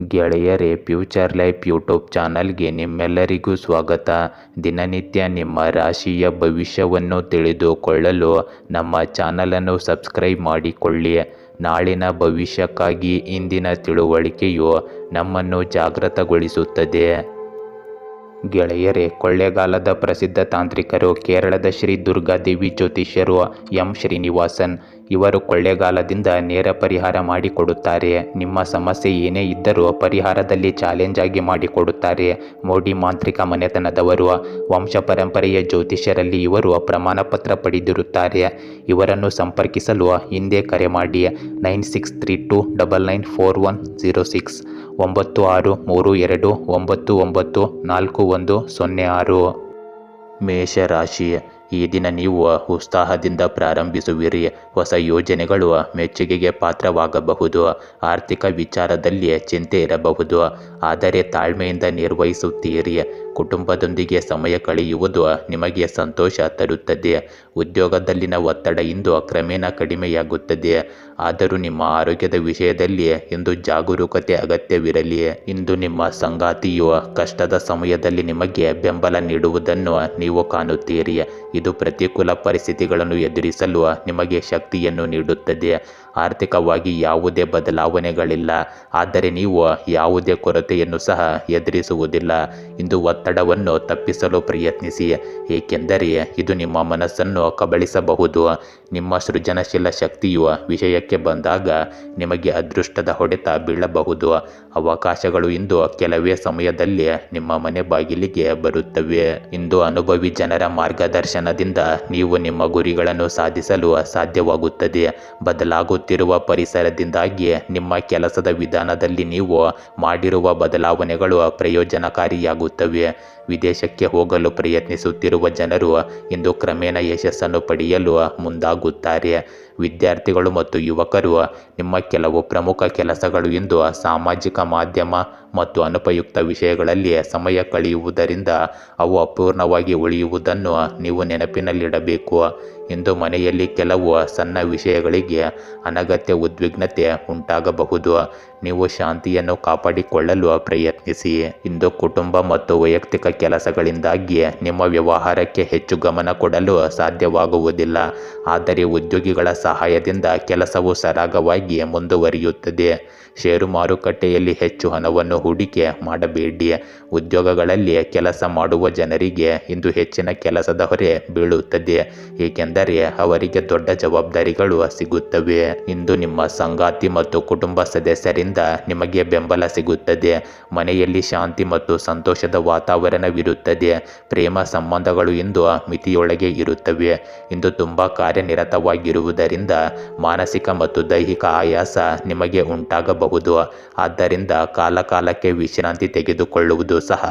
ಗೆಳೆಯರೇ, future life YouTube ಚಾನಲ್ಗೆ ನಿಮ್ಮೆಲ್ಲರಿಗೂ ಸ್ವಾಗತ. ದಿನನಿತ್ಯ ನಿಮ್ಮ ರಾಶಿಯ ಭವಿಷ್ಯವನ್ನು ತಿಳಿದುಕೊಳ್ಳಲು ನಮ್ಮ ಚಾನಲನ್ನು ಸಬ್ಸ್ಕ್ರೈಬ್ ಮಾಡಿಕೊಳ್ಳಿ. ನಾಳಿನ ಭವಿಷ್ಯಕ್ಕಾಗಿ ಇಂದಿನ ತಿಳುವಳಿಕೆಯು ನಮ್ಮನ್ನು ಜಾಗೃತಗೊಳಿಸುತ್ತದೆ. ಗೆಳೆಯರೇ, ಕೊಳ್ಳೇಗಾಲದ ಪ್ರಸಿದ್ಧ ತಾಂತ್ರಿಕರು ಕೇರಳದ ಶ್ರೀ ದುರ್ಗಾದೇವಿ ಜ್ಯೋತಿಷ್ಯರು ಎಂ ಶ್ರೀನಿವಾಸನ್ ಇವರು ಕೊಳ್ಳೇಗಾಲದಿಂದ ನೇರ ಪರಿಹಾರ ಮಾಡಿಕೊಡುತ್ತಾರೆ. ನಿಮ್ಮ ಸಮಸ್ಯೆ ಏನೇ ಇದ್ದರೂ ಪರಿಹಾರದಲ್ಲಿ ಚಾಲೆಂಜ್ ಆಗಿ ಮಾಡಿಕೊಡುತ್ತಾರೆ. ಮೋಡಿ ಮಾಂತ್ರಿಕ ಮನೆತನದವರು. ವಂಶ ಪರಂಪರೆಯ ಜ್ಯೋತಿಷ್ಯರಲ್ಲಿ ಇವರು ಪ್ರಮಾಣಪತ್ರ ಪಡೆದಿರುತ್ತಾರೆ. ಇವರನ್ನು ಸಂಪರ್ಕಿಸಲು ಹಿಂದೆ ಕರೆ ಮಾಡಿ 9632994106 9632994106. ಮೇಷರಾಶಿ, ಈ ದಿನ ನೀವು ಉತ್ಸಾಹದಿಂದ ಪ್ರಾರಂಭಿಸುವಿರಿ. ಹೊಸ ಯೋಜನೆಗಳು ಮೆಚ್ಚುಗೆಗೆ ಪಾತ್ರವಾಗಬಹುದು. ಆರ್ಥಿಕ ವಿಚಾರದಲ್ಲಿ ಚಿಂತೆ ಇರಬಹುದು, ಆದರೆ ತಾಳ್ಮೆಯಿಂದ ನಿರ್ವಹಿಸುತ್ತೀರಿ. ಕುಟುಂಬದೊಂದಿಗೆ ಸಮಯ ಕಳೆಯುವುದು ನಿಮಗೆ ಸಂತೋಷ ತರುತ್ತದೆ. ಉದ್ಯೋಗದಲ್ಲಿನ ಒತ್ತಡ ಇಂದು ಕ್ರಮೇಣ ಕಡಿಮೆಯಾಗುತ್ತದೆ. ಆದರೂ ನಿಮ್ಮ ಆರೋಗ್ಯದ ವಿಷಯದಲ್ಲಿ ಇಂದು ಜಾಗರೂಕತೆ ಅಗತ್ಯವಿರಲಿ. ಇಂದು ನಿಮ್ಮ ಸಂಗಾತಿಯು ಕಷ್ಟದ ಸಮಯದಲ್ಲಿ ನಿಮಗೆ ಬೆಂಬಲ ನೀಡುವುದನ್ನು ನೀವು ಕಾಣುತ್ತೀರಿ. ಇದು ಪ್ರತಿಕೂಲ ಪರಿಸ್ಥಿತಿಗಳನ್ನು ಎದುರಿಸಲು ನಿಮಗೆ ಶಕ್ತಿಯನ್ನು ನೀಡುತ್ತದೆ. ಆರ್ಥಿಕವಾಗಿ ಯಾವುದೇ ಬದಲಾವಣೆಗಳಿಲ್ಲ, ಆದರೆ ನೀವು ಯಾವುದೇ ಕೊರತೆಯನ್ನು ಸಹ ಎದುರಿಸುವುದಿಲ್ಲ. ಇಂದು ಒತ್ತಡವನ್ನು ತಪ್ಪಿಸಲು ಪ್ರಯತ್ನಿಸಿ, ಏಕೆಂದರೆ ಇದು ನಿಮ್ಮ ಮನಸ್ಸನ್ನು ಕಬಳಿಸಬಹುದು. ನಿಮ್ಮ ಸೃಜನಶೀಲ ಶಕ್ತಿಯು ವಿಷಯಕ್ಕೆ ಬಂದಾಗ ನಿಮಗೆ ಅದೃಷ್ಟದ ಹೊಡೆತ ಬೀಳಬಹುದು. ಅವಕಾಶಗಳು ಇಂದು ಕೆಲವೇ ಸಮಯದಲ್ಲಿ ನಿಮ್ಮ ಮನೆ ಬಾಗಿಲಿಗೆ ಬರುತ್ತವೆ. ಇಂದು ಅನುಭವಿ ಜನರ ಮಾರ್ಗದರ್ಶನದಿಂದ ನೀವು ನಿಮ್ಮ ಗುರಿಗಳನ್ನು ಸಾಧಿಸಲು ಸಾಧ್ಯವಾಗುತ್ತದೆ. ಬದಲಾಗುತ್ತಿರುವ ಪರಿಸರದಿಂದಾಗಿ ನಿಮ್ಮ ಕೆಲಸದ ವಿಧಾನದಲ್ಲಿ ನೀವು ಮಾಡಿರುವ ಬದಲಾವಣೆಗಳು ಪ್ರಯೋಜನಕಾರಿಯಾಗುತ್ತವೆ. ವಿದೇಶಕ್ಕೆ ಹೋಗಲು ಪ್ರಯತ್ನಿಸುತ್ತಿರುವ ಜನರು ಇಂದು ಕ್ರಮೇಣ ಯಶಸ್ಸನ್ನು ಪಡೆಯಲು ಮುಂದಾಗುತ್ತಾರೆ. ವಿದ್ಯಾರ್ಥಿಗಳು ಮತ್ತು ಯುವಕರು, ನಿಮ್ಮ ಕೆಲವು ಪ್ರಮುಖ ಕೆಲಸಗಳು ಇಂದು ಸಾಮಾಜಿಕ ಮಾಧ್ಯಮ ಮತ್ತು ಅನುಪಯುಕ್ತ ವಿಷಯಗಳಲ್ಲಿ ಸಮಯ ಕಳೆಯುವುದರಿಂದ ಅವು ಅಪೂರ್ಣವಾಗಿ ಉಳಿಯುವುದನ್ನು ನೀವು ನೆನಪಿನಲ್ಲಿಡಬೇಕು. ಇಂದು ಮನೆಯಲ್ಲಿ ಕೆಲವು ಸಣ್ಣ ವಿಷಯಗಳಿಗೆ ಅನಗತ್ಯ ಉದ್ವಿಗ್ನತೆ ಉಂಟಾಗಬಹುದು. ನೀವು ಶಾಂತಿಯನ್ನು ಕಾಪಾಡಿಕೊಳ್ಳಲು ಪ್ರಯತ್ನಿಸಿ. ಇಂದು ಕುಟುಂಬ ಮತ್ತು ವೈಯಕ್ತಿಕ ಕೆಲಸಗಳಿಂದಾಗಿ ನಿಮ್ಮ ವ್ಯವಹಾರಕ್ಕೆ ಹೆಚ್ಚು ಗಮನ ಕೊಡಲು ಸಾಧ್ಯವಾಗುವುದಿಲ್ಲ, ಆದರೆ ಉದ್ಯೋಗಿಗಳ ಸಹಾಯದಿಂದ ಕೆಲಸವು ಸರಾಗವಾಗಿ ಮುಂದುವರಿಯುತ್ತದೆ. ಷೇರು ಮಾರುಕಟ್ಟೆಯಲ್ಲಿ ಹೆಚ್ಚು ಹಣವನ್ನು ಹೂಡಿಕೆ ಮಾಡಬೇಡಿ. ಉದ್ಯೋಗಗಳಲ್ಲಿ ಕೆಲಸ ಮಾಡುವ ಜನರಿಗೆ ಇಂದು ಹೆಚ್ಚಿನ ಕೆಲಸದ ಹೊರೆ ಬೀಳುತ್ತದೆ, ಏಕೆಂದರೆ ಅವರಿಗೆ ದೊಡ್ಡ ಜವಾಬ್ದಾರಿಗಳು ಸಿಗುತ್ತವೆ. ಇಂದು ನಿಮ್ಮ ಸಂಗಾತಿ ಮತ್ತು ಕುಟುಂಬ ಸದಸ್ಯರಿಂದ ನಿಮಗೆ ಬೆಂಬಲ ಸಿಗುತ್ತದೆ. ಮನೆಯಲ್ಲಿ ಶಾಂತಿ ಮತ್ತು ಸಂತೋಷದ ವಾತಾವರಣವಿರುತ್ತದೆ. ಪ್ರೇಮ ಸಂಬಂಧಗಳು ಇಂದು ಮಿತಿಯೊಳಗೆ ಇರುತ್ತವೆ. ಇಂದು ತುಂಬಾ ಕಾರ್ಯನಿರತವಾಗಿರುವುದರಿಂದ ಮಾನಸಿಕ ಮತ್ತು ದೈಹಿಕ ಆಯಾಸ ನಿಮಗೆ ಉಂಟಾಗಬಹುದು. ಆದ್ದರಿಂದ ಕಾಲಕಾಲಕ್ಕೆ ವಿಶ್ರಾಂತಿ ತೆಗೆದುಕೊಳ್ಳುವುದು ಸಹ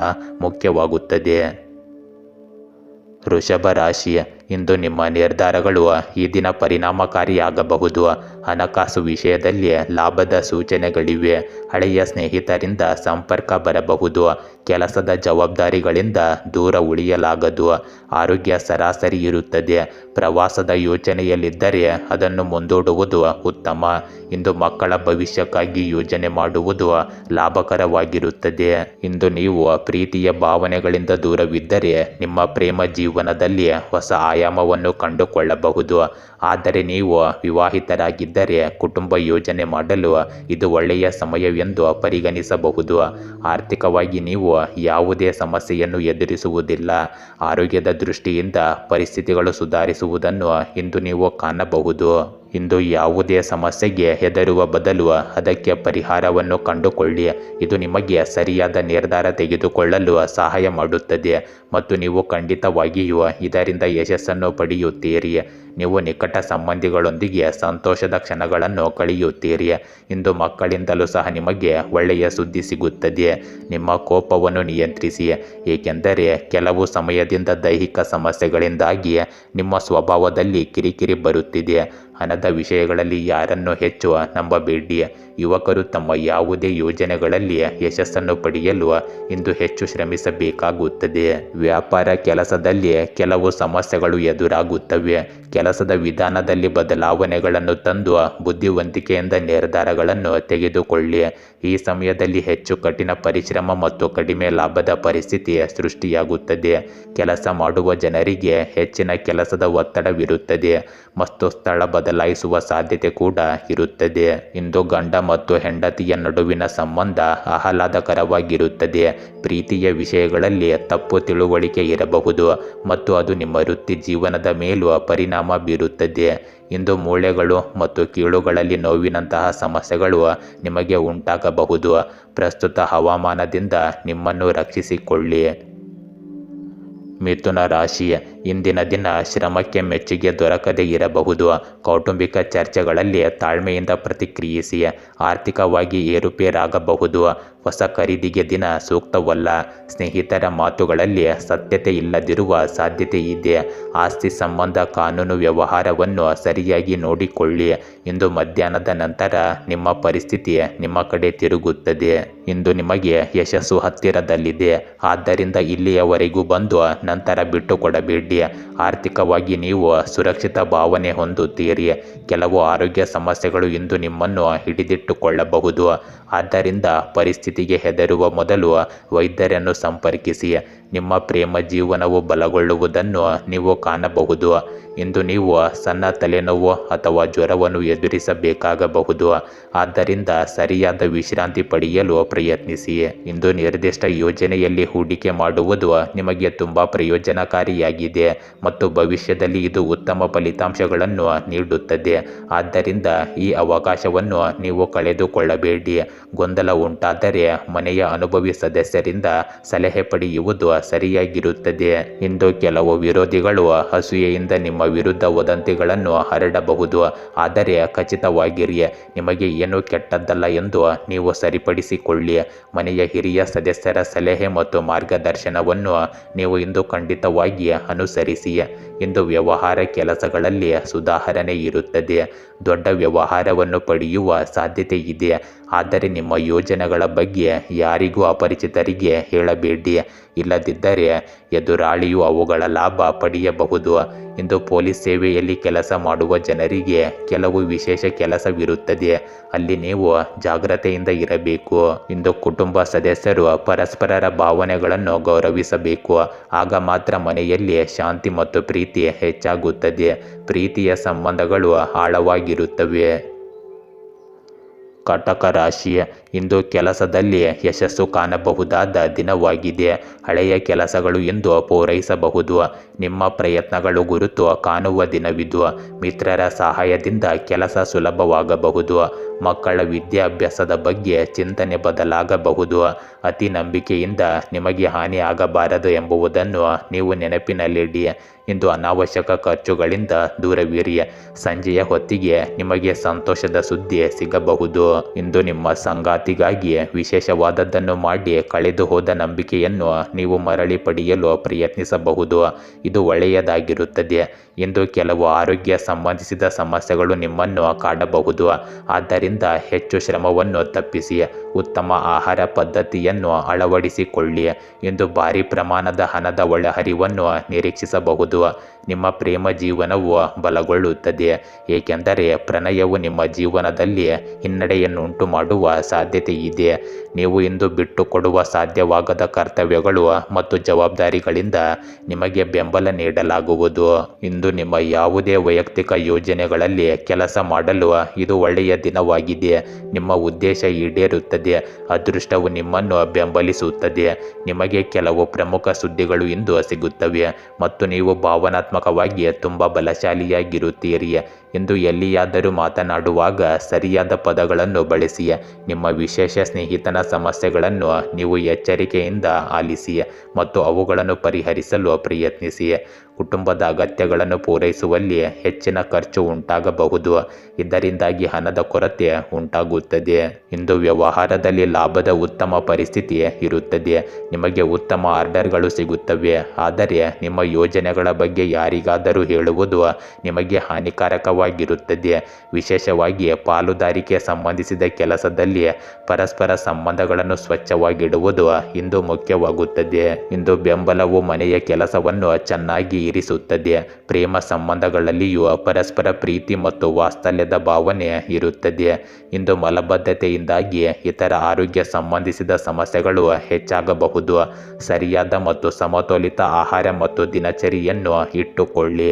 ಮುಖ್ಯವಾಗುತ್ತದೆ. ವೃಷಭ ರಾಶಿ, ಇಂದು ನಿಮ್ಮ ನಿರ್ಧಾರಗಳು ಈ ದಿನ ಪರಿಣಾಮಕಾರಿಯಾಗಬಹುದು. ಹಣಕಾಸು ವಿಷಯದಲ್ಲಿ ಲಾಭದ ಸೂಚನೆಗಳಿವೆ. ಹಳೆಯ ಸ್ನೇಹಿತರಿಂದ ಸಂಪರ್ಕ ಬರಬಹುದು. ಕೆಲಸದ ಜವಾಬ್ದಾರಿಗಳಿಂದ ದೂರ ಉಳಿಯಲಾಗದು. ಆರೋಗ್ಯ ಸರಾಸರಿ ಇರುತ್ತದೆ. ಪ್ರವಾಸದ ಯೋಚನೆಯಲ್ಲಿದ್ದರೆ ಅದನ್ನು ಮುಂದೂಡುವುದು ಉತ್ತಮ. ಇಂದು ಮಕ್ಕಳ ಭವಿಷ್ಯಕ್ಕಾಗಿ ಯೋಜನೆ ಮಾಡುವುದು ಲಾಭಕರವಾಗಿರುತ್ತದೆ. ಇಂದು ನೀವು ಪ್ರೀತಿಯ ಭಾವನೆಗಳಿಂದ ದೂರವಿದ್ದರೆ ನಿಮ್ಮ ಪ್ರೇಮ ಜೀವನದಲ್ಲಿ ಹೊಸ ಆಯಾಮವನ್ನು ಕಂಡುಕೊಳ್ಳಬಹುದು. ಆದರೆ ನೀವು ವಿವಾಹಿತರಾಗಿದ್ದರೆ ಕುಟುಂಬ ಯೋಜನೆ ಮಾಡಲು ಇದು ಒಳ್ಳೆಯ ಸಮಯವೆಂದು ಪರಿಗಣಿಸಬಹುದು. ಆರ್ಥಿಕವಾಗಿ ನೀವು ಯಾವುದೇ ಸಮಸ್ಯೆಯನ್ನು ಎದುರಿಸುವುದಿಲ್ಲ. ಆರೋಗ್ಯದ ದೃಷ್ಟಿಯಿಂದ ಪರಿಸ್ಥಿತಿಗಳು ಸುಧಾರಿಸುವುದನ್ನು ಇಂದು ನೀವು ಕಾಣಬಹುದು. ಇಂದು ಯಾವುದೇ ಸಮಸ್ಯೆಗೆ ಹೆದರುವ ಬದಲು ಅದಕ್ಕೆ ಪರಿಹಾರವನ್ನು ಕಂಡುಕೊಳ್ಳಿ. ಇದು ನಿಮಗೆ ಸರಿಯಾದ ನಿರ್ಧಾರ ತೆಗೆದುಕೊಳ್ಳಲು ಸಹಾಯ ಮಾಡುತ್ತದೆ ಮತ್ತು ನೀವು ಖಂಡಿತವಾಗಿಯೂ ಇದರಿಂದ ಯಶಸ್ಸನ್ನು ಪಡೆಯುತ್ತೀರಿ. ನೀವು ನಿಕಟ ಸಂಬಂಧಿಗಳೊಂದಿಗೆ ಸಂತೋಷದ ಕ್ಷಣಗಳನ್ನು ಕಳೆಯುತ್ತೀರಿ. ಇಂದು ಮಕ್ಕಳಿಂದಲೂ ಸಹ ನಿಮಗೆ ಒಳ್ಳೆಯ ಸುದ್ದಿ ಸಿಗುತ್ತದೆ. ನಿಮ್ಮ ಕೋಪವನ್ನು ನಿಯಂತ್ರಿಸಿ, ಏಕೆಂದರೆ ಕೆಲವು ಸಮಯದಿಂದ ದೈಹಿಕ ಸಮಸ್ಯೆಗಳಿಂದಾಗಿ ನಿಮ್ಮ ಸ್ವಭಾವದಲ್ಲಿ ಕಿರಿಕಿರಿ ಬರುತ್ತಿದೆ. ಹಣದ ವಿಷಯಗಳಲ್ಲಿ ಯಾರನ್ನು ಹೆಚ್ಚು ನಂಬಬೇಡಿ. ಯುವಕರು ತಮ್ಮ ಯಾವುದೇ ಯೋಜನೆಗಳಲ್ಲಿ ಯಶಸ್ಸನ್ನು ಪಡೆಯಲು ಇಂದು ಹೆಚ್ಚು ಶ್ರಮಿಸಬೇಕಾಗುತ್ತದೆ. ವ್ಯಾಪಾರ ಕೆಲಸದಲ್ಲಿ ಕೆಲವು ಸಮಸ್ಯೆಗಳು ಎದುರಾಗುತ್ತವೆ. ಕೆಲಸದ ವಿಧಾನದಲ್ಲಿ ಬದಲಾವಣೆಗಳನ್ನು ತಂದು ಬುದ್ಧಿವಂತಿಕೆಯಿಂದ ನಿರ್ಧಾರಗಳನ್ನು ತೆಗೆದುಕೊಳ್ಳಿ. ಈ ಸಮಯದಲ್ಲಿ ಹೆಚ್ಚು ಕಠಿಣ ಪರಿಶ್ರಮ ಮತ್ತು ಕಡಿಮೆ ಲಾಭದ ಪರಿಸ್ಥಿತಿ ಸೃಷ್ಟಿಯಾಗುತ್ತದೆ. ಕೆಲಸ ಮಾಡುವ ಜನರಿಗೆ ಹೆಚ್ಚಿನ ಕೆಲಸದ ಒತ್ತಡವಿರುತ್ತದೆ ಮತ್ತು ಸ್ಥಳ ಬದಲಾಯಿಸುವ ಸಾಧ್ಯತೆ ಕೂಡ ಇರುತ್ತದೆ. ಇಂದು ಗಂಡ ಮತ್ತು ಹೆಂಡತಿಯ ನಡುವಿನ ಸಂಬಂಧ ಆಹ್ಲಾದಕರವಾಗಿರುತ್ತದೆ. ಪ್ರೀತಿಯ ವಿಷಯಗಳಲ್ಲಿ ತಪ್ಪು ತಿಳುವಳಿಕೆ ಇರಬಹುದು ಮತ್ತು ಅದು ನಿಮ್ಮ ವೃತ್ತಿ ಜೀವನದ ಮೇಲೂ ಪರಿಣಾಮ ಬೀರುತ್ತದೆ. ಇಂದು ಮೂಳೆಗಳು ಮತ್ತು ಕೀಲುಗಳಲ್ಲಿ ನೋವಿನಂತಹ ಸಮಸ್ಯೆಗಳು ನಿಮಗೆ ಉಂಟಾಗಬಹುದು. ಪ್ರಸ್ತುತ ಹವಾಮಾನದಿಂದ ನಿಮ್ಮನ್ನು ರಕ್ಷಿಸಿಕೊಳ್ಳಿ. ಮಿಥುನ ರಾಶಿ, ಇಂದಿನ ದಿನ ಶ್ರಮಕ್ಕೆ ಮೆಚ್ಚುಗೆ ದೊರಕದೇ ಇರಬಹುದು. ಕೌಟುಂಬಿಕ ಚರ್ಚೆಗಳಲ್ಲಿ ತಾಳ್ಮೆಯಿಂದ ಪ್ರತಿಕ್ರಿಯಿಸಿ. ಆರ್ಥಿಕವಾಗಿ ಏರುಪೇರಾಗಬಹುದು. ಹೊಸ ಖರೀದಿಗೆ ದಿನ ಸೂಕ್ತವಲ್ಲ. ಸ್ನೇಹಿತರ ಮಾತುಗಳಲ್ಲಿ ಸತ್ಯತೆ ಇಲ್ಲದಿರುವ ಸಾಧ್ಯತೆ ಇದೆ. ಆಸ್ತಿ ಸಂಬಂಧ ಕಾನೂನು ವ್ಯವಹಾರವನ್ನು ಸರಿಯಾಗಿ ನೋಡಿಕೊಳ್ಳಿ. ಇಂದು ಮಧ್ಯಾಹ್ನದ ನಂತರ ನಿಮ್ಮ ಪರಿಸ್ಥಿತಿ ನಿಮ್ಮ ಕಡೆ ತಿರುಗುತ್ತದೆ. ಇಂದು ನಿಮಗೆ ಯಶಸ್ಸು ಹತ್ತಿರದಲ್ಲಿದೆ. ಆದ್ದರಿಂದ ಇಲ್ಲಿಯವರೆಗೂ ಬಂದು ನಂತರ ಬಿಟ್ಟುಕೊಡಬೇಡಿ. ಆರ್ಥಿಕವಾಗಿ ನೀವು ಸುರಕ್ಷಿತ ಭಾವನೆ ಹೊಂದುತ್ತೀರಿ. ಕೆಲವು ಆರೋಗ್ಯ ಸಮಸ್ಯೆಗಳು ಇಂದು ನಿಮ್ಮನ್ನು ಹಿಡಿದಿಟ್ಟುಕೊಳ್ಳಬಹುದು. ಆದ್ದರಿಂದ ಪರಿಸ್ಥಿತಿಗೆ ಹೆದರುವ ಮೊದಲು ವೈದ್ಯರನ್ನು ಸಂಪರ್ಕಿಸಿ. ನಿಮ್ಮ ಪ್ರೇಮ ಜೀವನವು ಬಲಗೊಳ್ಳುವುದನ್ನು ನೀವು ಕಾಣಬಹುದು. ಇಂದು ನೀವು ಸಣ್ಣ ತಲೆನೋವು ಅಥವಾ ಜ್ವರವನ್ನು ಎದುರಿಸಬೇಕಾಗಬಹುದು. ಆದ್ದರಿಂದ ಸರಿಯಾದ ವಿಶ್ರಾಂತಿ ಪಡೆಯಲು ಪ್ರಯತ್ನಿಸಿ. ಇಂದು ನಿರ್ದಿಷ್ಟ ಯೋಜನೆಯಲ್ಲಿ ಹೂಡಿಕೆ ಮಾಡುವುದು ನಿಮಗೆ ತುಂಬ ಪ್ರಯೋಜನಕಾರಿಯಾಗಿದೆ ಮತ್ತು ಭವಿಷ್ಯದಲ್ಲಿ ಇದು ಉತ್ತಮ ಫಲಿತಾಂಶಗಳನ್ನು ನೀಡುತ್ತದೆ. ಆದ್ದರಿಂದ ಈ ಅವಕಾಶವನ್ನು ನೀವು ಕಳೆದುಕೊಳ್ಳಬೇಡಿ. ಗೊಂದಲ ಉಂಟಾದರೆ ಮನೆಯ ಅನುಭವಿ ಸದಸ್ಯರಿಂದ ಸಲಹೆ ಪಡೆಯುವುದು ಸರಿಯಾಗಿರುತ್ತದೆ. ಇಂದು ಕೆಲವು ವಿರೋಧಿಗಳು ಅಸೂಯೆಯಿಂದ ನಿಮ್ಮ ವಿರುದ್ಧ ವದಂತಿಗಳನ್ನು ಹರಡಬಹುದು. ಆದರೆ ಖಚಿತವಾಗಿರಿ, ನಿಮಗೆ ಏನೂ ಕೆಟ್ಟದ್ದಲ್ಲ ಎಂದು ನೀವು ಸರಿಪಡಿಸಿಕೊಳ್ಳಿ. ಮನೆಯ ಹಿರಿಯ ಸದಸ್ಯರ ಸಲಹೆ ಮತ್ತು ಮಾರ್ಗದರ್ಶನವನ್ನು ನೀವು ಇಂದು ಖಂಡಿತವಾಗಿ ಅನುಸರಿಸಿ. ಇಂದು ವ್ಯವಹಾರ ಕೆಲಸಗಳಲ್ಲಿ ಸುಧಾರಣೆ ಇರುತ್ತದೆ. ದೊಡ್ಡ ವ್ಯವಹಾರವನ್ನು ಪಡೆಯುವ ಸಾಧ್ಯತೆ ಇದೆ. ಆದರೆ ನಿಮ್ಮ ಯೋಜನೆಗಳ ಬಗ್ಗೆ ಯಾರಿಗೂ ಅಪರಿಚಿತರಿಗೆ ಹೇಳಬೇಡಿ. ಇಲ್ಲದಿದ್ದರೆ ಎದುರಾಳಿಯು ಅವುಗಳ ಲಾಭ ಪಡೆಯಬಹುದು. ಇಂದು ಪೊಲೀಸ್ ಸೇವೆಯಲ್ಲಿ ಕೆಲಸ ಮಾಡುವ ಜನರಿಗೆ ಕೆಲವು ವಿಶೇಷ ಕೆಲಸವಿರುತ್ತದೆ. ಅಲ್ಲಿ ನೀವು ಜಾಗ್ರತೆಯಿಂದ ಇರಬೇಕು. ಇಂದು ಕುಟುಂಬ ಸದಸ್ಯರು ಪರಸ್ಪರರ ಭಾವನೆಗಳನ್ನು ಗೌರವಿಸಬೇಕು. ಆಗ ಮಾತ್ರ ಮನೆಯಲ್ಲಿ ಶಾಂತಿ ಮತ್ತು ಪ್ರೀತಿ ಹೆಚ್ಚಾಗುತ್ತದೆ. ಪ್ರೀತಿಯ ಸಂಬಂಧಗಳು ಆಳವಾಗಿರುತ್ತವೆ. ಕಟಕ ರಾಶಿ, ಇಂದು ಕೆಲಸದಲ್ಲಿ ಯಶಸ್ಸು ಕಾಣಬಹುದಾದ ದಿನವಾಗಿದೆ. ಹಳೆಯ ಕೆಲಸಗಳು ಇಂದು ಪೂರೈಸಬಹುದು. ನಿಮ್ಮ ಪ್ರಯತ್ನಗಳು ಗುರುತು ಕಾಣುವ ದಿನವಿದು. ಮಿತ್ರರ ಸಹಾಯದಿಂದ ಕೆಲಸ ಸುಲಭವಾಗಬಹುದು. ಮಕ್ಕಳ ವಿದ್ಯಾಭ್ಯಾಸದ ಬಗ್ಗೆ ಚಿಂತನೆ ಬದಲಾಗಬಹುದು. ಅತಿ ನಂಬಿಕೆಯಿಂದ ನಿಮಗೆ ಹಾನಿ ಆಗಬಾರದು ಎಂಬುದನ್ನು ನೀವು ನೆನಪಿನಲ್ಲಿಡಿ. ಇಂದು ಅನಾವಶ್ಯಕ ಖರ್ಚುಗಳಿಂದ ದೂರವಿರಿ. ಸಂಜೆಯ ಹೊತ್ತಿಗೆ ನಿಮಗೆ ಸಂತೋಷದ ಸುದ್ದಿ ಸಿಗಬಹುದು. ಇಂದು ನಿಮ್ಮ ಸಂಗಾತಿಗಾಗಿ ವಿಶೇಷವಾದದ್ದನ್ನು ಮಾಡಿ ಕಳೆದು ಹೋದ ನಂಬಿಕೆಯನ್ನು ನೀವು ಮರಳಿ ಪಡೆಯಲು ಪ್ರಯತ್ನಿಸಬಹುದು. ಇದು ಒಳ್ಳೆಯದಾಗಿರುತ್ತದೆ. ಇಂದು ಕೆಲವು ಆರೋಗ್ಯ ಸಂಬಂಧಿಸಿದ ಸಮಸ್ಯೆಗಳು ನಿಮ್ಮನ್ನು ಕಾಡಬಹುದು. ಆದ್ದರಿಂದ ಹೆಚ್ಚು ಶ್ರಮವನ್ನು ತಪ್ಪಿಸಿ. ಉತ್ತಮ ಆಹಾರ ಪದ್ಧತಿಯನ್ನು ಅಳವಡಿಸಿಕೊಳ್ಳಿ. ಇಂದು ಭಾರಿ ಪ್ರಮಾಣದ ಹಣದ ಒಳಹರಿವನ್ನು ನಿರೀಕ್ಷಿಸಬಹುದು. ನಿಮ್ಮ ಪ್ರೇಮ ಜೀವನವು ಬಲಗೊಳ್ಳುತ್ತದೆ, ಏಕೆಂದರೆ ಪ್ರಣಯವು ನಿಮ್ಮ ಜೀವನದಲ್ಲಿ ಹಿನ್ನಡೆಯನ್ನುಂಟು ಮಾಡುವ ಸಾಧ್ಯತೆ ಇದೆ. ನೀವು ಇಂದು ಬಿಟ್ಟುಕೊಡುವ ಸಾಧ್ಯವಾಗದ ಕರ್ತವ್ಯಗಳು ಮತ್ತು ಜವಾಬ್ದಾರಿಗಳಿಂದ ನಿಮಗೆ ಬೆಂಬಲ ನೀಡಲಾಗುವುದು. ಇಂದು ನಿಮ್ಮ ಯಾವುದೇ ವೈಯಕ್ತಿಕ ಯೋಜನೆಗಳಲ್ಲಿ ಕೆಲಸ ಮಾಡಲು ಇದು ಒಳ್ಳೆಯ ದಿನವಾಗಿದೆ. ನಿಮ್ಮ ಉದ್ದೇಶ ಈಡೇರುತ್ತದೆ. ಅದೃಷ್ಟವು ನಿಮ್ಮನ್ನು ಬೆಂಬಲಿಸುತ್ತದೆ. ನಿಮಗೆ ಕೆಲವು ಪ್ರಮುಖ ಸುದ್ದಿಗಳು ಇಂದು ಸಿಗುತ್ತವೆ ಮತ್ತು ನೀವು ಭಾವನಾತ್ಮಕವಾಗಿ ತುಂಬ ಬಲಶಾಲಿಯಾಗಿರುತ್ತೀರಿ. ಇಂದು ಎಲ್ಲಿಯಾದರೂ ಮಾತನಾಡುವಾಗ ಸರಿಯಾದ ಪದಗಳನ್ನು ಬಳಸಿ. ನಿಮ್ಮ ವಿಶೇಷ ಸ್ನೇಹಿತನ ಸಮಸ್ಯೆಗಳನ್ನು ನೀವು ಎಚ್ಚರಿಕೆಯಿಂದ ಆಲಿಸಿ ಮತ್ತು ಅವುಗಳನ್ನು ಪರಿಹರಿಸಲು ಪ್ರಯತ್ನಿಸಿ. ಕುಟುಂಬದ ಅಗತ್ಯಗಳನ್ನು ಪೂರೈಸುವಲ್ಲಿ ಹೆಚ್ಚಿನ ಖರ್ಚು ಉಂಟಾಗಬಹುದು, ಇದರಿಂದಾಗಿ ಹಣದ ಕೊರತೆ ಉಂಟಾಗುತ್ತದೆ. ಇಂದು ವ್ಯವಹಾರದಲ್ಲಿ ಲಾಭದ ಉತ್ತಮ ಪರಿಸ್ಥಿತಿ ಇರುತ್ತದೆ, ನಿಮಗೆ ಉತ್ತಮ ಆರ್ಡರ್ಗಳು ಸಿಗುತ್ತವೆ. ಆದರೆ ನಿಮ್ಮ ಯೋಜನೆಗಳ ಬಗ್ಗೆ ಯಾರಿಗಾದರೂ ಹೇಳುವುದು ನಿಮಗೆ ಹಾನಿಕಾರಕವಾಗಿರುತ್ತದೆ. ವಿಶೇಷವಾಗಿ ಪಾಲುದಾರಿಕೆ ಸಂಬಂಧಿಸಿದ ಕೆಲಸದಲ್ಲಿ ಪರಸ್ಪರ ಸಂಬಂಧಗಳನ್ನು ಸ್ವಚ್ಛವಾಗಿಡುವುದು ಇಂದು ಮುಖ್ಯವಾಗುತ್ತದೆ. ಇಂದು ಬೆಂಬಲವು ಮನೆಯ ಕೆಲಸವನ್ನು ಚೆನ್ನಾಗಿ ಇರಿಸುತ್ತದೆ. ಪ್ರೇಮ ಸಂಬಂಧಗಳಲ್ಲಿಯೂ ಪರಸ್ಪರ ಪ್ರೀತಿ ಮತ್ತು ವಾತ್ಸಲ್ಯದ ಭಾವನೆ ಇರುತ್ತದೆ. ಇಂದು ಮಲಬದ್ಧತೆಯಿಂದಾಗಿ ಇತರ ಆರೋಗ್ಯ ಸಂಬಂಧಿಸಿದ ಸಮಸ್ಯೆಗಳು ಹೆಚ್ಚಾಗಬಹುದು. ಸರಿಯಾದ ಮತ್ತು ಸಮತೋಲಿತ ಆಹಾರ ಮತ್ತು ದಿನಚರಿಯನ್ನು ಇಟ್ಟುಕೊಳ್ಳಿ.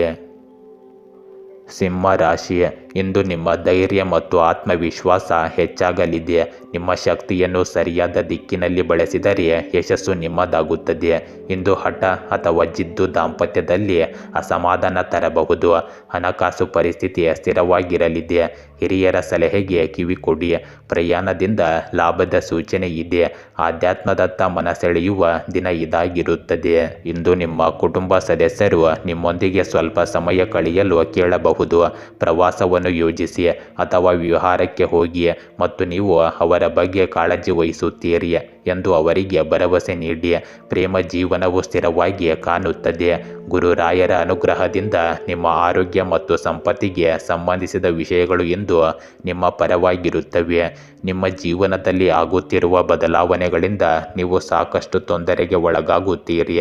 ಸಿಂಹ ರಾಶಿ, ಇಂದು ನಿಮ್ಮ ಧೈರ್ಯ ಮತ್ತು ಆತ್ಮವಿಶ್ವಾಸ ಹೆಚ್ಚಾಗಲಿದೆ. ನಿಮ್ಮ ಶಕ್ತಿಯನ್ನು ಸರಿಯಾದ ದಿಕ್ಕಿನಲ್ಲಿ ಬಳಸಿದರೆ ಯಶಸ್ಸು ನಿಮ್ಮದಾಗುತ್ತದೆ. ಇಂದು ಹಠ ಅಥವಾ ಜಿದ್ದು ದಾಂಪತ್ಯದಲ್ಲಿ ಅಸಮಾಧಾನ ತರಬಹುದು. ಹಣಕಾಸು ಪರಿಸ್ಥಿತಿ ಸ್ಥಿರವಾಗಿರಲಿದೆ. ಹಿರಿಯರ ಸಲಹೆಗೆ ಕಿವಿಕೊಡಿ. ಪ್ರಯಾಣದಿಂದ ಲಾಭದ ಸೂಚನೆ ಇದೆ. ಆಧ್ಯಾತ್ಮದತ್ತ ಮನಸೆಳೆಯುವ ದಿನ ಇದಾಗಿರುತ್ತದೆ. ಇಂದು ನಿಮ್ಮ ಕುಟುಂಬ ಸದಸ್ಯರು ನಿಮ್ಮೊಂದಿಗೆ ಸ್ವಲ್ಪ ಸಮಯ ಕಳೆಯಲು ಕೇಳಬಹುದು. ಪ್ರವಾಸವನ್ನು ಯೋಜಿಸಿ ಅಥವಾ ವಿಹಾರಕ್ಕೆ ಹೋಗಿ ಮತ್ತು ನೀವು ಅವರ ಬಗ್ಗೆ ಕಾಳಜಿ ವಹಿಸುತ್ತೀರಿ ಎಂದು ಅವರಿಗೆ ಭರವಸೆ ನೀಡಿ. ಪ್ರೇಮ ಜೀವನವು ಸ್ಥಿರವಾಗಿ ಕಾಣುತ್ತದೆ. ಗುರುರಾಯರ ಅನುಗ್ರಹದಿಂದ ನಿಮ್ಮ ಆರೋಗ್ಯ ಮತ್ತು ಸಂಪತ್ತಿಗೆ ಸಂಬಂಧಿಸಿದ ವಿಷಯಗಳು ಇಂದು ನಿಮ್ಮ ಪರವಾಗಿರುತ್ತವೆ. ನಿಮ್ಮ ಜೀವನದಲ್ಲಿ ಆಗುತ್ತಿರುವ ಬದಲಾವಣೆಗಳಿಂದ ನೀವು ಸಾಕಷ್ಟು ತೊಂದರೆಗೆ ಒಳಗಾಗುತ್ತೀರಿ,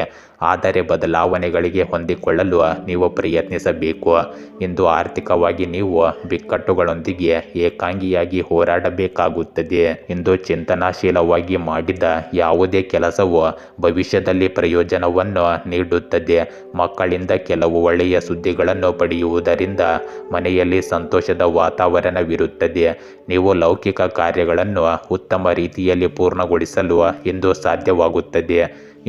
ಆದರೆ ಬದಲಾವಣೆಗಳಿಗೆ ಹೊಂದಿಕೊಳ್ಳಲು ನೀವು ಪ್ರಯತ್ನಿಸಬೇಕು. ಇಂದು ಆರ್ಥಿಕವಾಗಿ ನೀವು ಬಿಕ್ಕಟ್ಟುಗಳೊಂದಿಗೆ ಏಕಾಂಗಿಯಾಗಿ ಹೋರಾಡಬೇಕಾಗುತ್ತದೆ. ಇಂದು ಚಿಂತನಾಶೀಲವಾಗಿ ಮಾಡಿದ ಯಾವುದೇ ಕೆಲಸವು ಭವಿಷ್ಯದಲ್ಲಿ ಪ್ರಯೋಜನವನ್ನು ನೀಡುತ್ತದೆ. ಮಕ್ಕಳಿಂದ ಕೆಲವು ಒಳ್ಳೆಯ ಸುದ್ದಿಗಳನ್ನು ಪಡೆಯುವುದರಿಂದ ಮನೆಯಲ್ಲಿ ಸಂತೋಷದ ವಾತಾವರಣವಿರುತ್ತದೆ. ನೀವು ಲೌಕಿಕ ಕಾರ್ಯಗಳನ್ನು ಉತ್ತಮ ರೀತಿಯಲ್ಲಿ ಪೂರ್ಣಗೊಳಿಸಲು ಇಂದು ಸಾಧ್ಯವಾಗುತ್ತದೆ.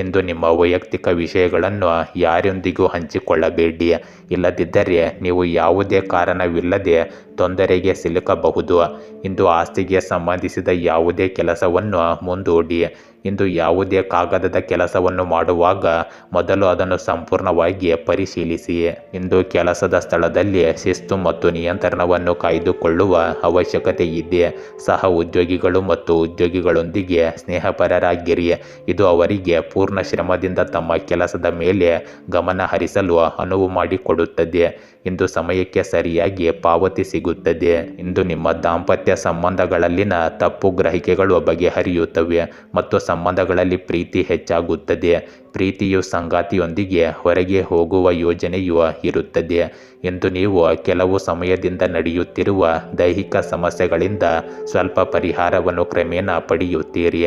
ಇಂದು ನಿಮ್ಮ ವೈಯಕ್ತಿಕ ವಿಷಯಗಳನ್ನು ಯಾರೊಂದಿಗೂ ಹಂಚಿಕೊಳ್ಳಬೇಡಿ, ಇಲ್ಲದಿದ್ದರೆ ನೀವು ಯಾವುದೇ ಕಾರಣವಿಲ್ಲದೆ ತೊಂದರೆಗೆ ಸಿಲುಕಬಹುದು. ಇಂದು ಆಸ್ತಿಗೆ ಸಂಬಂಧಿಸಿದ ಯಾವುದೇ ಕೆಲಸವನ್ನು ಮುಂದೂಡಿ. ಇಂದು ಯಾವುದೇ ಕಾಗದದ ಕೆಲಸವನ್ನು ಮಾಡುವಾಗ ಮೊದಲು ಅದನ್ನು ಸಂಪೂರ್ಣವಾಗಿ ಪರಿಶೀಲಿಸಿ. ಇಂದು ಕೆಲಸದ ಸ್ಥಳದಲ್ಲಿ ಶಿಸ್ತು ಮತ್ತು ನಿಯಂತ್ರಣವನ್ನು ಕಾಯ್ದುಕೊಳ್ಳುವ ಅವಶ್ಯಕತೆ ಇದೆ. ಸಹ ಉದ್ಯೋಗಿಗಳು ಮತ್ತು ಉದ್ಯೋಗಿಗಳೊಂದಿಗೆ ಸ್ನೇಹಪರರಾಗಿರಿ. ಇದು ಅವರಿಗೆ ಪೂರ್ಣ ಶ್ರಮದಿಂದ ತಮ್ಮ ಕೆಲಸದ ಮೇಲೆ ಗಮನ ಹರಿಸಲು ಅನುವು ಮಾಡಿಕೊಡುತ್ತದೆ. ಇಂದು ಸಮಯಕ್ಕೆ ಸರಿಯಾಗಿ ಪಾವತಿ ಸಿಗುತ್ತದೆ. ಇಂದು ನಿಮ್ಮ ದಾಂಪತ್ಯ ಸಂಬಂಧಗಳಲ್ಲಿನ ತಪ್ಪು ಗ್ರಹಿಕೆಗಳು ಬಗೆಹರಿಯುತ್ತವೆ ಮತ್ತು ಸಂಬಂಧಗಳಲ್ಲಿ ಪ್ರೀತಿ ಹೆಚ್ಚಾಗುತ್ತದೆ. ಪ್ರೀತಿಯು ಸಂಗಾತಿಯೊಂದಿಗೆ ಹೊರಗೆ ಹೋಗುವ ಯೋಜನೆಯೂ ಇರುತ್ತದೆ. ಇಂದು ನೀವು ಕೆಲವು ಸಮಯದಿಂದ ನಡೆಯುತ್ತಿರುವ ದೈಹಿಕ ಸಮಸ್ಯೆಗಳಿಂದ ಸ್ವಲ್ಪ ಪರಿಹಾರವನ್ನು ಕ್ರಮೇಣ ಪಡೆಯುತ್ತೀರಿ.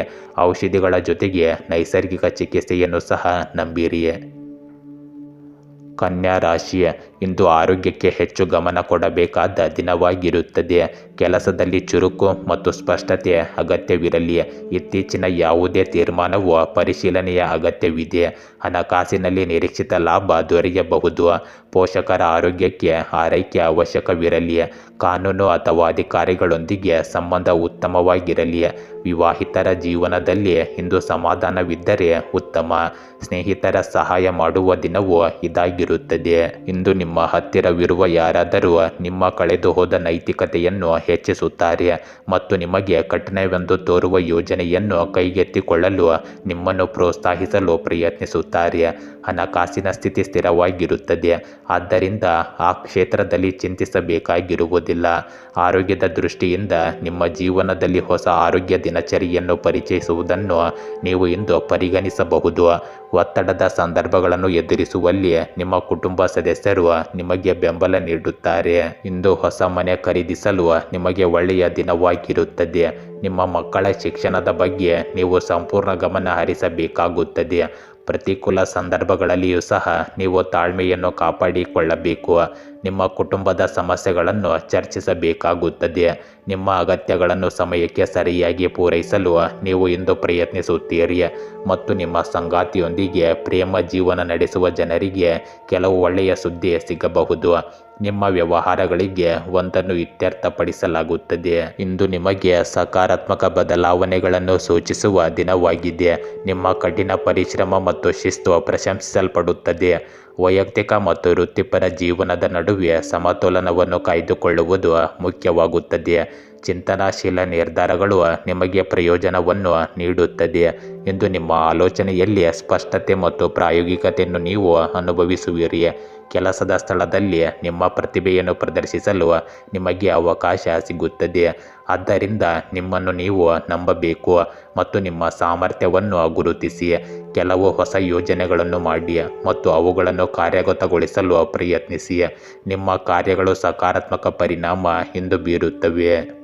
ಔಷಧಿಗಳ ಜೊತೆಗೆ ನೈಸರ್ಗಿಕ ಚಿಕಿತ್ಸೆಯನ್ನು ಸಹ ನಂಬಿರಿ. ಕನ್ಯಾ ರಾಶಿ, ಇಂದು ಆರೋಗ್ಯಕ್ಕೆ ಹೆಚ್ಚು ಗಮನ ಕೊಡಬೇಕಾದ ದಿನವಾಗಿರುತ್ತದೆ. ಕೆಲಸದಲ್ಲಿ ಚುರುಕು ಮತ್ತು ಸ್ಪಷ್ಟತೆ ಅಗತ್ಯವಿರಲಿ. ಇತ್ತೀಚಿನ ಯಾವುದೇ ತೀರ್ಮಾನವು ಪರಿಶೀಲನೆಯ ಅಗತ್ಯವಿದೆ. ಹಣಕಾಸಿನಲ್ಲಿ ನಿರೀಕ್ಷಿತ ಲಾಭ ದೊರೆಯಬಹುದು. ಪೋಷಕರ ಆರೋಗ್ಯಕ್ಕೆ ಆರೈಕೆ ಅವಶ್ಯಕವಿರಲಿ. ಕಾನೂನು ಅಥವಾ ಅಧಿಕಾರಿಗಳೊಂದಿಗೆ ಸಂಬಂಧ ಉತ್ತಮವಾಗಿರಲಿ. ವಿವಾಹಿತರ ಜೀವನದಲ್ಲಿ ಇಂದು ಸಮಾಧಾನವಿದ್ದರೆ ಉತ್ತಮ. ಸ್ನೇಹಿತರ ಸಹಾಯ ಮಾಡುವ ದಿನವೂ ಇದಾಗಿರುತ್ತದೆ. ಇಂದು ನಿಮ್ಮ ಹತ್ತಿರವಿರುವ ಯಾರಾದರೂ ನಿಮ್ಮ ಕಳೆದು ಹೋದ ನೈತಿಕತೆಯನ್ನು ಹೆಚ್ಚಿಸುತ್ತಾರೆ ಮತ್ತು ನಿಮಗೆ ಕಠಿಣವೆಂದು ತೋರುವ ಯೋಜನೆಯನ್ನು ಕೈಗೆತ್ತಿಕೊಳ್ಳಲು ನಿಮ್ಮನ್ನು ಪ್ರೋತ್ಸಾಹಿಸಲು ಪ್ರಯತ್ನಿಸುತ್ತಾರೆ. ಹಣಕಾಸಿನ ಸ್ಥಿತಿ ಸ್ಥಿರವಾಗಿರುತ್ತದೆ, ಆದ್ದರಿಂದ ಆ ಕ್ಷೇತ್ರದಲ್ಲಿ ಚಿಂತಿಸಬೇಕಾಗಿರುವುದಿಲ್ಲ. ಆರೋಗ್ಯದ ದೃಷ್ಟಿಯಿಂದ ನಿಮ್ಮ ಜೀವನದಲ್ಲಿ ಹೊಸ ಆರೋಗ್ಯ ದಿನಚರಿಯನ್ನು ಪರಿಚಯಿಸುವುದನ್ನು ನೀವು ಇಂದು ಪರಿಗಣಿಸಬಹುದು. ಒತ್ತಡದ ಸಂದರ್ಭಗಳನ್ನು ಎದುರಿಸುವಲ್ಲಿ ನಿಮ್ಮ ಕುಟುಂಬ ಸದಸ್ಯರು ನಿಮಗೆ ಬೆಂಬಲ ನೀಡುತ್ತಾರೆ. ಇಂದು ಹೊಸ ಮನೆ ಖರೀದಿಸಲು ನಿಮಗೆ ಒಳ್ಳೆಯ ದಿನವಾಗಿರುತ್ತದೆ. ನಿಮ್ಮ ಮಕ್ಕಳ ಶಿಕ್ಷಣದ ಬಗ್ಗೆ ನೀವು ಸಂಪೂರ್ಣ ಗಮನ ಹರಿಸಬೇಕಾಗುತ್ತದೆ. ಪ್ರತಿಕೂಲ ಸಂದರ್ಭಗಳಲ್ಲಿಯೂ ಸಹ ನೀವು ತಾಳ್ಮೆಯನ್ನು ಕಾಪಾಡಿಕೊಳ್ಳಬೇಕು. ನಿಮ್ಮ ಕುಟುಂಬದ ಸಮಸ್ಯೆಗಳನ್ನು ಚರ್ಚಿಸಬೇಕಾಗುತ್ತದೆ. ನಿಮ್ಮ ಅಗತ್ಯಗಳನ್ನು ಸಮಯಕ್ಕೆ ಸರಿಯಾಗಿ ಪೂರೈಸಲು ನೀವು ಇಂದು ಪ್ರಯತ್ನಿಸುತ್ತೀರಿ ಮತ್ತು ನಿಮ್ಮ ಸಂಗಾತಿಯೊಂದಿಗೆ ಪ್ರೇಮ ಜೀವನ ನಡೆಸುವ ಜನರಿಗೆ ಕೆಲವು ಒಳ್ಳೆಯ ಸುದ್ದಿ ಸಿಗಬಹುದು. ನಿಮ್ಮ ವ್ಯವಹಾರಗಳಿಗೆ ಒಂದನ್ನು ಇತ್ಯರ್ಥಪಡಿಸಲಾಗುತ್ತದೆ. ಇಂದು ನಿಮಗೆ ಸಕಾರಾತ್ಮಕ ಬದಲಾವಣೆಗಳನ್ನು ಸೂಚಿಸುವ ದಿನವಾಗಿದೆ. ನಿಮ್ಮ ಕಠಿಣ ಪರಿಶ್ರಮ ಮತ್ತು ಶಿಸ್ತು ಪ್ರಶಂಸಿಸಲ್ಪಡುತ್ತದೆ. ವೈಯಕ್ತಿಕ ಮತ್ತು ವೃತ್ತಿಪರ ಜೀವನದ ನಡುವೆ ಸಮತೋಲನವನ್ನು ಕಾಯ್ದುಕೊಳ್ಳುವುದು ಮುಖ್ಯವಾಗುತ್ತದೆ. ಚಿಂತನಾಶೀಲ ನಿರ್ಧಾರಗಳು ನಿಮಗೆ ಪ್ರಯೋಜನವನ್ನು ನೀಡುತ್ತದೆ. ಇಂದು ನಿಮ್ಮ ಆಲೋಚನೆಯಲ್ಲಿ ಸ್ಪಷ್ಟತೆ ಮತ್ತು ಪ್ರಾಯೋಗಿಕತೆಯನ್ನು ನೀವು ಅನುಭವಿಸುವಿರಿ. ಕೆಲಸದ ಸ್ಥಳದಲ್ಲಿ ನಿಮ್ಮ ಪ್ರತಿಭೆಯನ್ನು ಪ್ರದರ್ಶಿಸಲು ನಿಮಗೆ ಅವಕಾಶ ಸಿಗುತ್ತದೆ. ಆದ್ದರಿಂದ ನಿಮ್ಮನ್ನು ನೀವು ನಂಬಬೇಕು ಮತ್ತು ನಿಮ್ಮ ಸಾಮರ್ಥ್ಯವನ್ನು ಗುರುತಿಸಿ. ಕೆಲವು ಹೊಸ ಯೋಜನೆಗಳನ್ನು ಮಾಡಿ ಮತ್ತು ಅವುಗಳನ್ನು ಕಾರ್ಯಗತಗೊಳಿಸಲು ಪ್ರಯತ್ನಿಸಿ. ನಿಮ್ಮ ಕಾರ್ಯಗಳು ಸಕಾರಾತ್ಮಕ ಪರಿಣಾಮ ಇಂದು ಬೀರುತ್ತವೆ.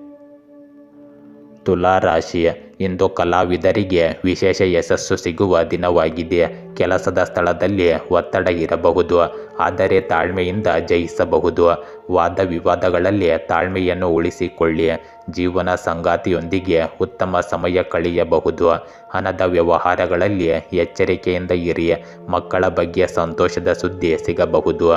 ತುಲಾ ರಾಶಿ, ಇಂದು ಕಲಾವಿದರಿಗೆ ವಿಶೇಷ ಯಶಸ್ಸು ಸಿಗುವ ದಿನವಾಗಿದೆ. ಕೆಲಸದ ಸ್ಥಳದಲ್ಲಿ ಒತ್ತಡ ಇರಬಹುದು, ಆದರೆ ತಾಳ್ಮೆಯಿಂದ ಜಯಿಸಬಹುದು. ವಾದ ವಿವಾದಗಳಲ್ಲಿ ತಾಳ್ಮೆಯನ್ನು ಉಳಿಸಿಕೊಳ್ಳಿ. ಜೀವನ ಸಂಗಾತಿಯೊಂದಿಗೆ ಉತ್ತಮ ಸಮಯ ಕಳೆಯಬಹುದು. ಹಣದ ವ್ಯವಹಾರಗಳಲ್ಲಿ ಎಚ್ಚರಿಕೆಯಿಂದ ಇರಿ. ಮಕ್ಕಳ ಬಗ್ಗೆ ಸಂತೋಷದ ಸುದ್ದಿ ಸಿಗಬಹುದು.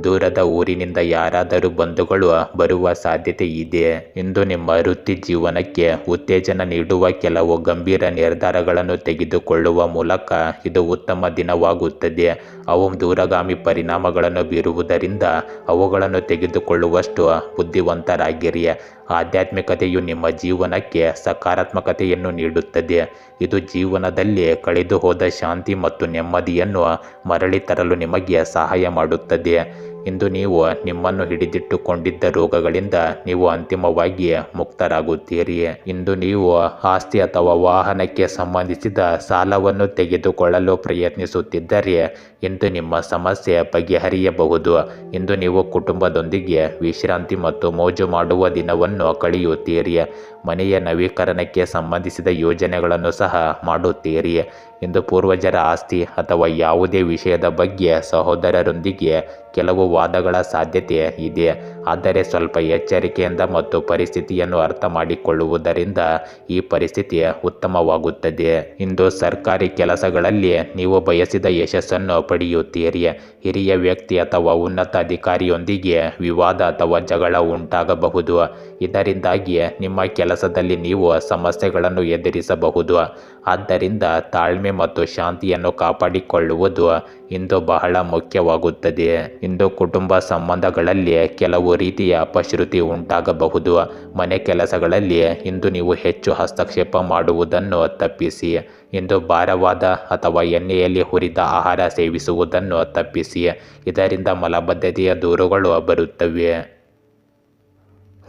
ದೂರದ ಊರಿನಿಂದ ಯಾರಾದರೂ ಬಂಧುಗಳು ಬರುವ ಸಾಧ್ಯತೆ ಇದೆ. ಇಂದು ನಿಮ್ಮ ವೃತ್ತಿ ಜೀವನಕ್ಕೆ ಉತ್ತೇಜನ ನೀಡುವ ಕೆಲವು ಗಂಭೀರ ನಿರ್ಧಾರಗಳನ್ನು ತೆಗೆದುಕೊಳ್ಳುವ ಮೂಲಕ ಇದು ಉತ್ತಮ ದಿನವಾಗುತ್ತದೆ. ಅವು ದೂರಗಾಮಿ ಪರಿಣಾಮಗಳನ್ನು ಬೀರುವುದರಿಂದ ಅವುಗಳನ್ನು ತೆಗೆದುಕೊಳ್ಳುವಷ್ಟು ಬುದ್ಧಿವಂತರಾಗಿರಿ. ಆಧ್ಯಾತ್ಮಿಕತೆಯು ನಿಮ್ಮ ಜೀವನಕ್ಕೆ ಸಕಾರಾತ್ಮಕತೆಯನ್ನು ನೀಡುತ್ತದೆ. ಇದು ಜೀವನದಲ್ಲಿ ಕಳೆದು ಹೋದ ಶಾಂತಿ ಮತ್ತು ನೆಮ್ಮದಿಯನ್ನು ಮರಳಿ ತರಲು ನಿಮಗೆ ಸಹಾಯ ಮಾಡುತ್ತದೆ. ಇಂದು ನೀವು ನಿಮ್ಮನ್ನು ಹಿಡಿದಿಟ್ಟುಕೊಂಡಿದ್ದ ರೋಗಗಳಿಂದ ನೀವು ಅಂತಿಮವಾಗಿ ಮುಕ್ತರಾಗುತ್ತೀರಿ. ಇಂದು ನೀವು ಆಸ್ತಿ ಅಥವಾ ವಾಹನಕ್ಕೆ ಸಂಬಂಧಿಸಿದ ಸಾಲವನ್ನು ತೆಗೆದುಕೊಳ್ಳಲು ಪ್ರಯತ್ನಿಸುತ್ತಿದ್ದರೆ ಇಂದು ನಿಮ್ಮ ಸಮಸ್ಯೆ ಬಗೆಹರಿಯಬಹುದು. ಇಂದು ನೀವು ಕುಟುಂಬದೊಂದಿಗೆ ವಿಶ್ರಾಂತಿ ಮತ್ತು ಮೋಜು ಮಾಡುವ ದಿನವನ್ನು ಕಳೆಯುತ್ತೀರಿ. ಮನೆಯ ನವೀಕರಣಕ್ಕೆ ಸಂಬಂಧಿಸಿದ ಯೋಜನೆಗಳನ್ನು ಸಹ ಮಾಡುತ್ತೀರಿ. ಇಂದು ಪೂರ್ವಜರ ಆಸ್ತಿ ಅಥವಾ ಯಾವುದೇ ವಿಷಯದ ಬಗ್ಗೆ ಸಹೋದರರೊಂದಿಗೆ ಕೆಲವು ವಾದಗಳ ಸಾಧ್ಯತೆ ಇದೆ. ಆದರೆ ಸ್ವಲ್ಪ ಎಚ್ಚರಿಕೆಯಿಂದ ಮತ್ತು ಪರಿಸ್ಥಿತಿಯನ್ನು ಅರ್ಥ ಮಾಡಿಕೊಳ್ಳುವುದರಿಂದ ಈ ಪರಿಸ್ಥಿತಿ ಉತ್ತಮವಾಗುತ್ತದೆ. ಇಂದು ಸರ್ಕಾರಿ ಕೆಲಸಗಳಲ್ಲಿ ನೀವು ಬಯಸಿದ ಯಶಸ್ಸನ್ನು ಪಡೆಯುತ್ತೀರಿ. ಹಿರಿಯ ವ್ಯಕ್ತಿ ಅಥವಾ ಉನ್ನತ ಅಧಿಕಾರಿಯೊಂದಿಗೆ ವಿವಾದ ಅಥವಾ ಜಗಳ ಉಂಟಾಗಬಹುದು. ಇದರಿಂದಾಗಿ ನಿಮ್ಮ ಕೆಲಸದಲ್ಲಿ ನೀವು ಸಮಸ್ಯೆಗಳನ್ನು ಎದುರಿಸಬಹುದು. ಆದ್ದರಿಂದ ತಾಳ್ಮೆ ಮತ್ತು ಶಾಂತಿಯನ್ನು ಕಾಪಾಡಿಕೊಳ್ಳುವುದು ಇಂದು ಬಹಳ ಮುಖ್ಯವಾಗುತ್ತದೆ. ಇಂದು ಕುಟುಂಬ ಸಂಬಂಧಗಳಲ್ಲಿ ಕೆಲವು ರೀತಿಯ ಅಪಶ್ರುತಿ ಉಂಟಾಗಬಹುದು. ಮನೆ ಕೆಲಸಗಳಲ್ಲಿ ಇಂದು ನೀವು ಹೆಚ್ಚು ಹಸ್ತಕ್ಷೇಪ ಮಾಡುವುದನ್ನು ತಪ್ಪಿಸಿ. ಇಂದು ಭಾರವಾದ ಅಥವಾ ಎಣ್ಣೆಯಲ್ಲಿ ಹುರಿದ ಆಹಾರ ಸೇವಿಸುವುದನ್ನು ತಪ್ಪಿಸಿ. ಇದರಿಂದ ಮಲಬದ್ಧತೆಯ ದೂರುಗಳು ಬರುತ್ತವೆ.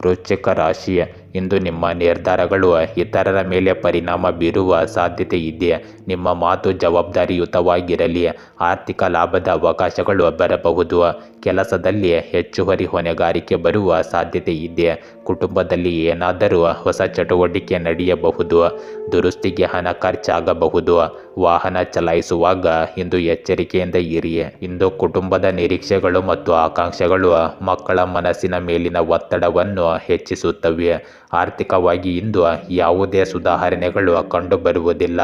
ವೃಶ್ಚಿಕ ರಾಶಿ, ಇಂದು ನಿಮ್ಮ ನಿರ್ಧಾರಗಳು ಇತರರ ಮೇಲೆ ಪರಿಣಾಮ ಬೀರುವ ಸಾಧ್ಯತೆ ಇದೆ. ನಿಮ್ಮ ಮಾತು ಜವಾಬ್ದಾರಿಯುತವಾಗಿರಲಿ. ಆರ್ಥಿಕ ಲಾಭದ ಅವಕಾಶಗಳು ಬರಬಹುದು. ಕೆಲಸದಲ್ಲಿ ಹೆಚ್ಚುವರಿ ಹೊಣೆಗಾರಿಕೆ ಬರುವ ಸಾಧ್ಯತೆ ಇದೆ. ಕುಟುಂಬದಲ್ಲಿ ಏನಾದರೂ ಹೊಸ ಚಟುವಟಿಕೆ ನಡೆಯಬಹುದು. ದುರಸ್ತಿಗೆ ಹಣ ಖರ್ಚಾಗಬಹುದು. ವಾಹನ ಚಲಾಯಿಸುವಾಗ ಇಂದು ಎಚ್ಚರಿಕೆಯಿಂದ ಇರಿ. ಇಂದು ಕುಟುಂಬದ ನಿರೀಕ್ಷೆಗಳು ಮತ್ತು ಆಕಾಂಕ್ಷೆಗಳು ಮಕ್ಕಳ ಮನಸ್ಸಿನ ಮೇಲಿನ ಒತ್ತಡವನ್ನು ಹೆಚ್ಚಿಸುತ್ತವೆ. ಆರ್ಥಿಕವಾಗಿ ಇಂದು ಯಾವುದೇ ಸುಧಾರಣೆಗಳು ಕಂಡುಬರುವುದಿಲ್ಲ.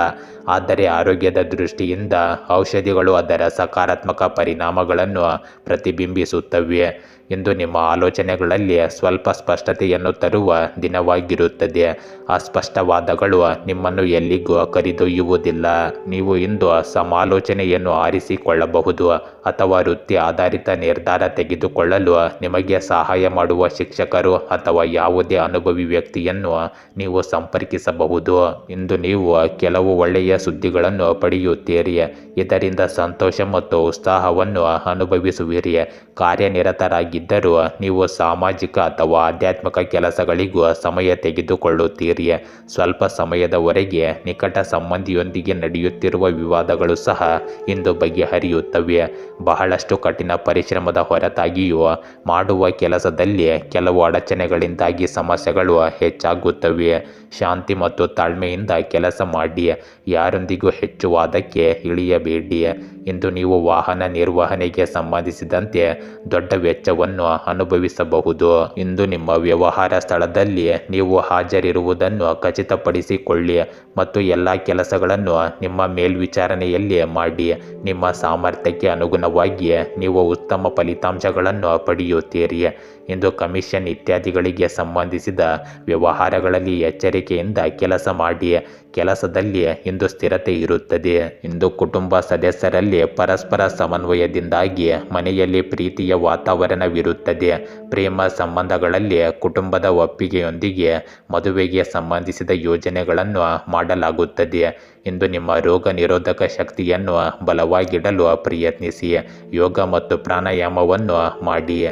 ಆದರೆ ಆರೋಗ್ಯದ ದೃಷ್ಟಿಯಿಂದ ಔಷಧಿಗಳು ಅದರ ಸಕಾರಾತ್ಮಕ ಪರಿಣಾಮಗಳನ್ನು ಪ್ರತಿಬಿಂಬಿಸುತ್ತವೆ. ಇಂದು ನಿಮ್ಮ ಆಲೋಚನೆಗಳಲ್ಲಿ ಸ್ವಲ್ಪ ಸ್ಪಷ್ಟತೆಯನ್ನು ತರುವ ದಿನವಾಗಿರುತ್ತದೆ. ಅಸ್ಪಷ್ಟವಾದಗಳು ನಿಮ್ಮನ್ನು ಎಲ್ಲಿಗೂ ಕರೆದೊಯ್ಯುವುದಿಲ್ಲ. ನೀವು ಇಂದು ಸಮಾಲೋಚನೆಯನ್ನು ಆರಿಸಿಕೊಳ್ಳಬಹುದು ಅಥವಾ ವೃತ್ತಿ ಆಧಾರಿತ ನಿರ್ಧಾರ ತೆಗೆದುಕೊಳ್ಳಲು ನಿಮಗೆ ಸಹಾಯ ಮಾಡುವ ಶಿಕ್ಷಕರು ಅಥವಾ ಯಾವುದೇ ಅನುಭವಿ ವ್ಯಕ್ತಿಯನ್ನು ನೀವು ಸಂಪರ್ಕಿಸಬಹುದು. ಇಂದು ನೀವು ಕೆಲವು ಒಳ್ಳೆಯ ಸುದ್ದಿಗಳನ್ನು ಪಡೆಯುತ್ತೀರಿ. ಇದರಿಂದ ಸಂತೋಷ ಮತ್ತು ಉತ್ಸಾಹವನ್ನು ಅನುಭವಿಸುವಿರಿ. ಕಾರ್ಯನಿರತರಾಗಿದ್ದರೂ ನೀವು ಸಾಮಾಜಿಕ ಅಥವಾ ಆಧ್ಯಾತ್ಮಿಕ ಕೆಲಸಗಳಿಗೂ ಸಮಯ ತೆಗೆದುಕೊಳ್ಳುತ್ತೀರಿ. ಸ್ವಲ್ಪ ಸಮಯದವರೆಗೆ ನಿಕಟ ಸಂಬಂಧಿಯೊಂದಿಗೆ ನಡೆಯುತ್ತಿರುವ ವಿವಾದಗಳು ಸಹ ಇಂದು ಬಗೆಹರಿಯುತ್ತವೆ. ಬಹಳಷ್ಟು ಕಠಿಣ ಪರಿಶ್ರಮದ ಹೊರತಾಗಿಯೂ ಮಾಡುವ ಕೆಲಸದಲ್ಲಿ ಕೆಲವು ಅಡಚಣೆಗಳಿಂದಾಗಿ ಸಮಸ್ಯೆಗಳು ಹೆಚ್ಚಾಗುತ್ತವೆ. ಶಾಂತಿ ಮತ್ತು ತಾಳ್ಮೆಯಿಂದ ಕೆಲಸ ಮಾಡಿ. ಯಾರೊಂದಿಗೂ ಹೆಚ್ಚು ವಾದಕ್ಕೆ ಇಳಿಯಬೇಡಿ. ಇಂದು ನೀವು ವಾಹನ ನಿರ್ವಹಣೆಗೆ ಸಂಬಂಧಿಸಿದಂತೆ ದೊಡ್ಡ ವೆಚ್ಚವನ್ನು ಸಂತೋಷವನ್ನು ಅನುಭವಿಸಬಹುದು. ಇಂದು ನಿಮ್ಮ ವ್ಯವಹಾರ ಸ್ಥಳದಲ್ಲಿ ನೀವು ಹಾಜರಿರುವುದನ್ನು ಖಚಿತಪಡಿಸಿಕೊಳ್ಳಿ ಮತ್ತು ಎಲ್ಲ ಕೆಲಸಗಳನ್ನು ನಿಮ್ಮ ಮೇಲ್ವಿಚಾರಣೆಯಲ್ಲಿ ಮಾಡಿ. ನಿಮ್ಮ ಸಾಮರ್ಥ್ಯಕ್ಕೆ ಅನುಗುಣವಾಗಿ ನೀವು ಉತ್ತಮ ಫಲಿತಾಂಶಗಳನ್ನು ಪಡೆಯುತ್ತೀರಿ. ಇಂದು ಕಮಿಷನ್ ಇತ್ಯಾದಿಗಳಿಗೆ ಸಂಬಂಧಿಸಿದ ವ್ಯವಹಾರಗಳಲ್ಲಿ ಎಚ್ಚರಿಕೆಯಿಂದ ಕೆಲಸ ಮಾಡಿ. ಕೆಲಸದಲ್ಲಿ ಇಂದು ಸ್ಥಿರತೆ ಇರುತ್ತದೆ. ಇಂದು ಕುಟುಂಬ ಸದಸ್ಯರಲ್ಲಿ ಪರಸ್ಪರ ಸಮನ್ವಯದಿಂದಾಗಿ ಮನೆಯಲ್ಲಿ ಪ್ರೀತಿಯ ವಾತಾವರಣವಿರುತ್ತದೆ. ಪ್ರೇಮ ಸಂಬಂಧಗಳಲ್ಲಿ ಕುಟುಂಬದ ಒಪ್ಪಿಗೆಯೊಂದಿಗೆ ಮದುವೆಗೆ ಸಂಬಂಧಿಸಿದ ಯೋಜನೆಗಳನ್ನು ಮಾಡಲಾಗುತ್ತದೆ. ಇಂದು ನಿಮ್ಮ ರೋಗ ನಿರೋಧಕ ಶಕ್ತಿಯನ್ನು ಬಲವಾಗಿಡಲು ಪ್ರಯತ್ನಿಸಿ. ಯೋಗ ಮತ್ತು ಪ್ರಾಣಾಯಾಮವನ್ನು ಮಾಡಿ.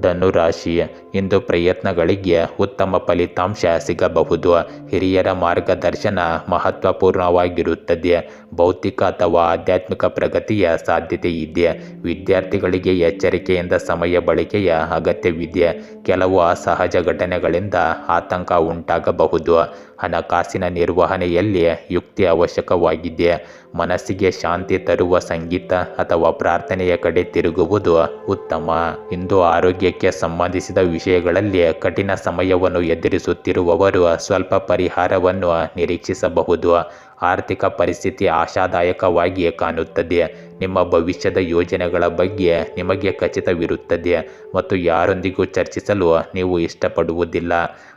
ಧನುರಾಶಿ, ಇಂದು ಪ್ರಯತ್ನಗಳಿಗೆ ಉತ್ತಮ ಫಲಿತಾಂಶ ಸಿಗಬಹುದು. ಹಿರಿಯರ ಮಾರ್ಗದರ್ಶನ ಮಹತ್ವಪೂರ್ಣವಾಗಿರುತ್ತದೆ. ಭೌತಿಕ ಅಥವಾ ಆಧ್ಯಾತ್ಮಿಕ ಪ್ರಗತಿಯ ಸಾಧ್ಯತೆ ಇದೆ. ವಿದ್ಯಾರ್ಥಿಗಳಿಗೆ ಎಚ್ಚರಿಕೆಯಿಂದ ಸಮಯ ಬಳಕೆಯ ಅಗತ್ಯವಿದೆ. ಕೆಲವು ಅಸಹಜ ಘಟನೆಗಳಿಂದ ಆತಂಕ ಉಂಟಾಗಬಹುದು. ಹಣಕಾಸಿನ ನಿರ್ವಹಣೆಯಲ್ಲಿ ಯುಕ್ತಿ ಅವಶ್ಯಕವಾಗಿದೆ. ಮನಸ್ಸಿಗೆ ಶಾಂತಿ ತರುವ ಸಂಗೀತ ಅಥವಾ ಪ್ರಾರ್ಥನೆಯ ಕಡೆ ತಿರುಗುವುದು ಉತ್ತಮ. ಇಂದು ಆರೋಗ್ಯಕ್ಕೆ ಸಂಬಂಧಿಸಿದ ವಿಷಯಗಳಲ್ಲಿ ಕಠಿಣ ಸಮಯವನ್ನು ಎದುರಿಸುತ್ತಿರುವವರು ಸ್ವಲ್ಪ ಪರಿಹಾರವನ್ನು ನಿರೀಕ್ಷಿಸಬಹುದು. ಆರ್ಥಿಕ ಪರಿಸ್ಥಿತಿ ಆಶಾದಾಯಕವಾಗಿ ಕಾಣುತ್ತದೆ. ನಿಮ್ಮ ಭವಿಷ್ಯದ ಯೋಜನೆಗಳ ಬಗ್ಗೆ ನಿಮಗೆ ಖಚಿತವಿರುತ್ತದೆ ಮತ್ತು ಯಾರೊಂದಿಗೂ ಚರ್ಚಿಸಲು ನೀವು ಇಷ್ಟಪಡುವುದಿಲ್ಲ.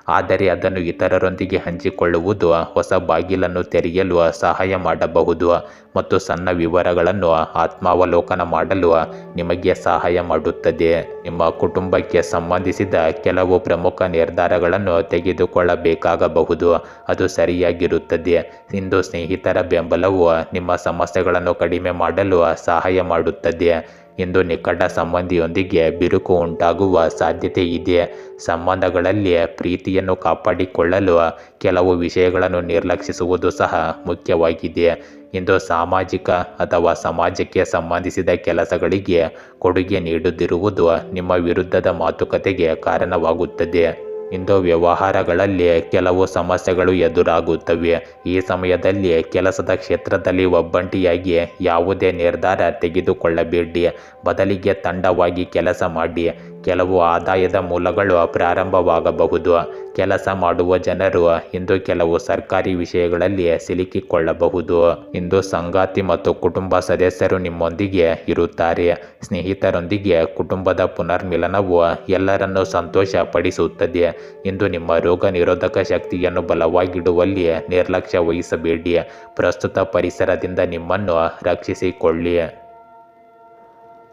ಆದರೆ ಅದನ್ನು ಇತರರೊಂದಿಗೆ ಹಂಚಿಕೊಳ್ಳುವುದು ಹೊಸ ಬಾಗಿಲನ್ನು ತೆರೆಯಲು ಸಹಾಯ ಮಾಡಬಹುದು ಮತ್ತು ಸಣ್ಣ ವಿವರಗಳನ್ನು ಆತ್ಮಾವಲೋಕನ ಮಾಡಲು ನಿಮಗೆ ಸಹಾಯ ಮಾಡುತ್ತದೆ. ನಿಮ್ಮ ಕುಟುಂಬಕ್ಕೆ ಸಂಬಂಧಿಸಿದ ಕೆಲವು ಪ್ರಮುಖ ನಿರ್ಧಾರಗಳನ್ನು ತೆಗೆದುಕೊಳ್ಳಬೇಕಾಗಬಹುದು. ಅದು ಸರಿಯಾಗಿರುತ್ತದೆ. ಇಂದು ಸ್ನೇಹಿತರ ಬೆಂಬಲವು ನಿಮ್ಮ ಸಮಸ್ಯೆಗಳನ್ನು ಕಡಿಮೆ ಮಾಡಲು ಸಹಾಯ ಮಾಡುತ್ತದೆ. ಇಂದು ನಿಕಟ ಸಂಬಂಧಿಯೊಂದಿಗೆ ಬಿರುಕು ಉಂಟಾಗುವ ಸಾಧ್ಯತೆ ಇದೆ. ಸಂಬಂಧಗಳಲ್ಲಿ ಪ್ರೀತಿಯನ್ನು ಕಾಪಾಡಿಕೊಳ್ಳಲು ಕೆಲವು ವಿಷಯಗಳನ್ನು ನಿರ್ಲಕ್ಷಿಸುವುದು ಸಹ ಮುಖ್ಯವಾಗಿದೆ. ಇಂದು ಸಾಮಾಜಿಕ ಅಥವಾ ಸಮಾಜಕ್ಕೆ ಸಂಬಂಧಿಸಿದ ಕೆಲಸಗಳಿಗೆ ಕೊಡುಗೆ ನೀಡದಿರುವುದು ನಿಮ್ಮ ವಿರುದ್ಧದ ಮಾತುಕತೆಗೆ ಕಾರಣವಾಗುತ್ತದೆ. ಇಂದು ವ್ಯವಹಾರಗಳಲ್ಲಿ ಕೆಲವು ಸಮಸ್ಯೆಗಳು ಎದುರಾಗುತ್ತವೆ. ಈ ಸಮಯದಲ್ಲಿ ಕೆಲಸದ ಕ್ಷೇತ್ರದಲ್ಲಿ ಒಬ್ಬಂಟಿಯಾಗಿ ಯಾವುದೇ ನಿರ್ಧಾರ ತೆಗೆದುಕೊಳ್ಳಬೇಡಿ. ಬದಲಿಗೆ ತಂಡವಾಗಿ ಕೆಲಸ ಮಾಡಿ. ಕೆಲವು ಆದಾಯದ ಮೂಲಗಳು ಪ್ರಾರಂಭವಾಗಬಹುದು. ಕೆಲಸ ಮಾಡುವ ಜನರು ಇಂದು ಕೆಲವು ಸರ್ಕಾರಿ ವಿಷಯಗಳಲ್ಲಿ ಸಿಲುಕಿಕೊಳ್ಳಬಹುದು. ಇಂದು ಸಂಗಾತಿ ಮತ್ತು ಕುಟುಂಬ ಸದಸ್ಯರು ನಿಮ್ಮೊಂದಿಗೆ ಇರುತ್ತಾರೆ. ಸ್ನೇಹಿತರೊಂದಿಗೆ ಕುಟುಂಬದ ಪುನರ್ಮಿಲನವು ಎಲ್ಲರನ್ನೂ ಸಂತೋಷ ಪಡಿಸುತ್ತದೆ. ಇಂದು ನಿಮ್ಮ ರೋಗ ನಿರೋಧಕ ಶಕ್ತಿಯನ್ನು ಬಲವಾಗಿಡುವಲ್ಲಿ ನಿರ್ಲಕ್ಷ್ಯ ವಹಿಸಬೇಡಿ. ಪ್ರಸ್ತುತ ಪರಿಸರದಿಂದ ನಿಮ್ಮನ್ನು ರಕ್ಷಿಸಿಕೊಳ್ಳಿ.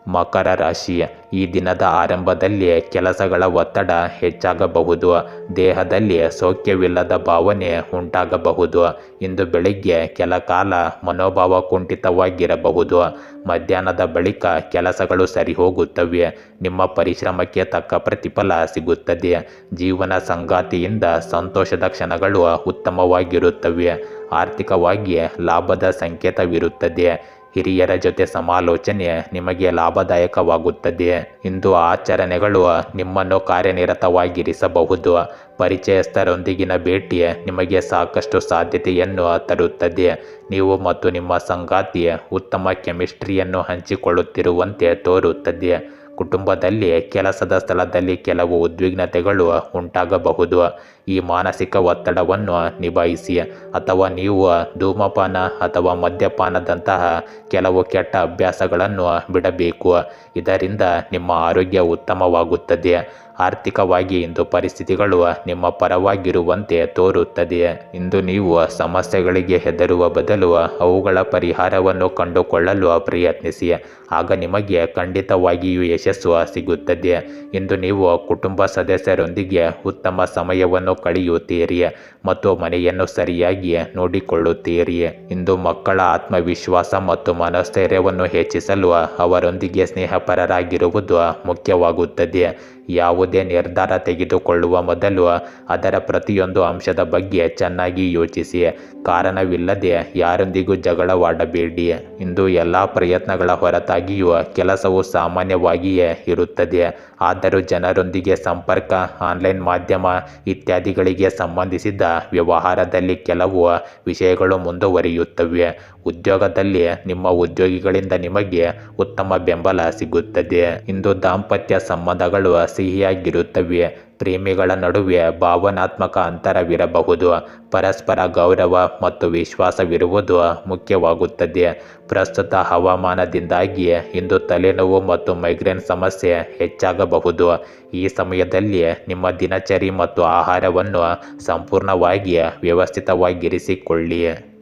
ಮಕರ ರಾಶಿ, ಈ ದಿನದ ಆರಂಭದಲ್ಲಿ ಕೆಲಸಗಳ ಒತ್ತಡ ಹೆಚ್ಚಾಗಬಹುದು. ದೇಹದಲ್ಲಿ ಸೌಖ್ಯವಿಲ್ಲದ ಭಾವನೆ ಉಂಟಾಗಬಹುದು. ಇಂದು ಬೆಳಿಗ್ಗೆ ಕೆಲ ಕಾಲ ಮನೋಭಾವ ಕುಂಠಿತವಾಗಿರಬಹುದು. ಮಧ್ಯಾಹ್ನದ ಬಳಿಕ ಕೆಲಸಗಳು ಸರಿಹೋಗುತ್ತವೆ. ನಿಮ್ಮ ಪರಿಶ್ರಮಕ್ಕೆ ತಕ್ಕ ಪ್ರತಿಫಲ ಸಿಗುತ್ತದೆ. ಜೀವನ ಸಂಗಾತಿಯಿಂದ ಸಂತೋಷದ ಕ್ಷಣಗಳು ಉತ್ತಮವಾಗಿರುತ್ತವೆ. ಆರ್ಥಿಕವಾಗಿ ಲಾಭದ ಸಂಕೇತವಿರುತ್ತದೆ. ಹಿರಿಯರ ಜೊತೆ ಸಮಾಲೋಚನೆ ನಿಮಗೆ ಲಾಭದಾಯಕವಾಗುತ್ತದೆ. ಇಂದು ಆಚರಣೆಗಳು ನಿಮ್ಮನ್ನು ಕಾರ್ಯನಿರತವಾಗಿರಿಸಬಹುದು. ಪರಿಚಯಸ್ಥರೊಂದಿಗಿನ ಭೇಟಿ ನಿಮಗೆ ಸಾಕಷ್ಟು ಸಾಧ್ಯತೆಯನ್ನು ತರುತ್ತದೆ. ನೀವು ಮತ್ತು ನಿಮ್ಮ ಸಂಗಾತಿ ಉತ್ತಮ ಕೆಮಿಸ್ಟ್ರಿಯನ್ನು ಹಂಚಿಕೊಳ್ಳುತ್ತಿರುವಂತೆ ತೋರುತ್ತದೆ. ಕುಟುಂಬದಲ್ಲಿ ಕೆಲಸದ ಸ್ಥಳದಲ್ಲಿ ಕೆಲವು ಉದ್ವಿಗ್ನತೆಗಳು ಉಂಟಾಗಬಹುದು. ಈ ಮಾನಸಿಕ ಒತ್ತಡವನ್ನು ನಿಭಾಯಿಸಿ. ಅಥವಾ ನೀವು ಧೂಮಪಾನ ಅಥವಾ ಮದ್ಯಪಾನದಂತಹ ಕೆಲವು ಕೆಟ್ಟ ಅಭ್ಯಾಸಗಳನ್ನು ಬಿಡಬೇಕು. ಇದರಿಂದ ನಿಮ್ಮ ಆರೋಗ್ಯ ಉತ್ತಮವಾಗುತ್ತದೆ. ಆರ್ಥಿಕವಾಗಿ ಇಂದು ಪರಿಸ್ಥಿತಿಗಳು ನಿಮ್ಮ ಪರವಾಗಿರುವಂತೆ ತೋರುತ್ತದೆ. ಇಂದು ನೀವು ಸಮಸ್ಯೆಗಳಿಗೆ ಹೆದರುವ ಬದಲು ಅವುಗಳ ಪರಿಹಾರವನ್ನು ಕಂಡುಕೊಳ್ಳಲು ಪ್ರಯತ್ನಿಸಿ. ಆಗ ನಿಮಗೆ ಖಂಡಿತವಾಗಿಯೂ ಯಶಸ್ಸು ಸಿಗುತ್ತದೆ. ಇಂದು ನೀವು ಕುಟುಂಬ ಸದಸ್ಯರೊಂದಿಗೆ ಉತ್ತಮ ಸಮಯವನ್ನು ಕಳೆಯುತ್ತೀರಿ ಮತ್ತು ಮನೆಯನ್ನು ಸರಿಯಾಗಿ ನೋಡಿಕೊಳ್ಳುತ್ತೀರಿ. ಇಂದು ಮಕ್ಕಳ ಆತ್ಮವಿಶ್ವಾಸ ಮತ್ತು ಮನೋಸ್ಥೈರ್ಯವನ್ನು ಹೆಚ್ಚಿಸಲು ಅವರೊಂದಿಗೆ ಸ್ನೇಹಪರರಾಗಿರುವುದು ಮುಖ್ಯವಾಗುತ್ತದೆ. ಯಾವುದೇ ನಿರ್ಧಾರ ತೆಗೆದುಕೊಳ್ಳುವ ಮೊದಲು ಅದರ ಪ್ರತಿಯೊಂದು ಅಂಶದ ಬಗ್ಗೆ ಚೆನ್ನಾಗಿ ಯೋಚಿಸಿ. ಕಾರಣವಿಲ್ಲದೆ ಯಾರೊಂದಿಗೂ ಜಗಳವಾಡಬೇಡಿ. ಇಂದು ಎಲ್ಲ ಪ್ರಯತ್ನಗಳ ಹೊರತಾಗಿಯೂ ಕೆಲಸವು ಸಾಮಾನ್ಯವಾಗಿಯೇ ಇರುತ್ತದೆ. ಆದರೂ ಜನರೊಂದಿಗೆ ಸಂಪರ್ಕ, ಆನ್ಲೈನ್ ಮಾಧ್ಯಮ ಇತ್ಯಾದಿಗಳಿಗೆ ಸಂಬಂಧಿಸಿದ ವ್ಯವಹಾರದಲ್ಲಿ ಕೆಲವು ವಿಷಯಗಳು ಮುಂದುವರಿಯುತ್ತವೆ. ಉದ್ಯೋಗದಲ್ಲಿ ನಿಮ್ಮ ಉದ್ಯೋಗಿಗಳಿಂದ ನಿಮಗೆ ಉತ್ತಮ ಬೆಂಬಲ ಸಿಗುತ್ತದೆ. ಇಂದು ದಾಂಪತ್ಯ ಸಂಬಂಧಗಳು ಸಿಹಿಯಾಗಿರುತ್ತವೆ. ಪ್ರೇಮಿಗಳ ನಡುವೆ ಭಾವನಾತ್ಮಕ ಅಂತರವಿರಬಹುದು. ಪರಸ್ಪರ ಗೌರವ ಮತ್ತು ವಿಶ್ವಾಸವಿರುವುದು ಮುಖ್ಯವಾಗುತ್ತದೆ. ಪ್ರಸ್ತುತ ಹವಾಮಾನದಿಂದಾಗಿ ಇಂದು ತಲೆನೋವು ಮತ್ತು ಮೈಗ್ರೇನ್ ಸಮಸ್ಯೆ ಹೆಚ್ಚಾಗಬಹುದು. ಈ ಸಮಯದಲ್ಲಿ ನಿಮ್ಮ ದಿನಚರಿ ಮತ್ತು ಆಹಾರವನ್ನು ಸಂಪೂರ್ಣವಾಗಿ ವ್ಯವಸ್ಥಿತವಾಗಿರಿಸಿಕೊಳ್ಳಿ.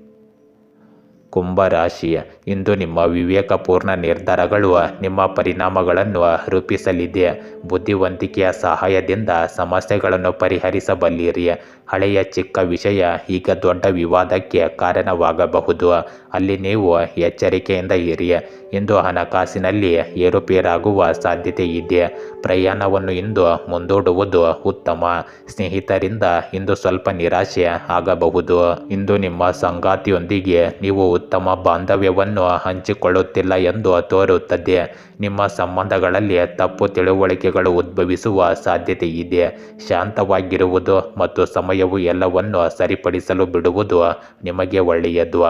ಕುಂಭರಾಶಿ, ಇಂದು ನಿಮ್ಮ ವಿವೇಕಪೂರ್ಣ ನಿರ್ಧಾರಗಳು ನಿಮ್ಮ ಪರಿಣಾಮಗಳನ್ನು ರೂಪಿಸಲಿದೆ. ಬುದ್ಧಿವಂತಿಕೆಯ ಸಹಾಯದಿಂದ ಸಮಸ್ಯೆಗಳನ್ನು ಪರಿಹರಿಸಬಲ್ಲಿರಿ. ಹಳೆಯ ಚಿಕ್ಕ ವಿಷಯ ಈಗ ದೊಡ್ಡ ವಿವಾದಕ್ಕೆ ಕಾರಣವಾಗಬಹುದು. ಅಲ್ಲಿ ನೀವು ಎಚ್ಚರಿಕೆಯಿಂದ ಇರಿ. ಇಂದು ಹಣಕಾಸಿನಲ್ಲಿ ಏರುಪೇರಾಗುವ ಸಾಧ್ಯತೆ ಇದೆ. ಪ್ರಯಾಣವನ್ನು ಇಂದು ಮುಂದೂಡುವುದು ಉತ್ತಮ. ಸ್ನೇಹಿತರಿಂದ ಇಂದು ಸ್ವಲ್ಪ ನಿರಾಶೆ ಆಗಬಹುದು. ಇಂದು ನಿಮ್ಮ ಸಂಗಾತಿಯೊಂದಿಗೆ ನೀವು ಉತ್ತಮ ಬಾಂಧವ್ಯವನ್ನು ಹಂಚಿಕೊಳ್ಳುತ್ತಿಲ್ಲ ಎಂದು ತೋರುತ್ತದೆ. ನಿಮ್ಮ ಸಂಬಂಧಗಳಲ್ಲಿ ತಪ್ಪು ತಿಳುವಳಿಕೆಗಳು ಉದ್ಭವಿಸುವ ಸಾಧ್ಯತೆ ಇದೆ. ಶಾಂತವಾಗಿರುವುದು ಮತ್ತು ಸಮಯವು ಎಲ್ಲವನ್ನು ಸರಿಪಡಿಸಲು ಬಿಡುವುದು ನಿಮಗೆ ಒಳ್ಳೆಯದು.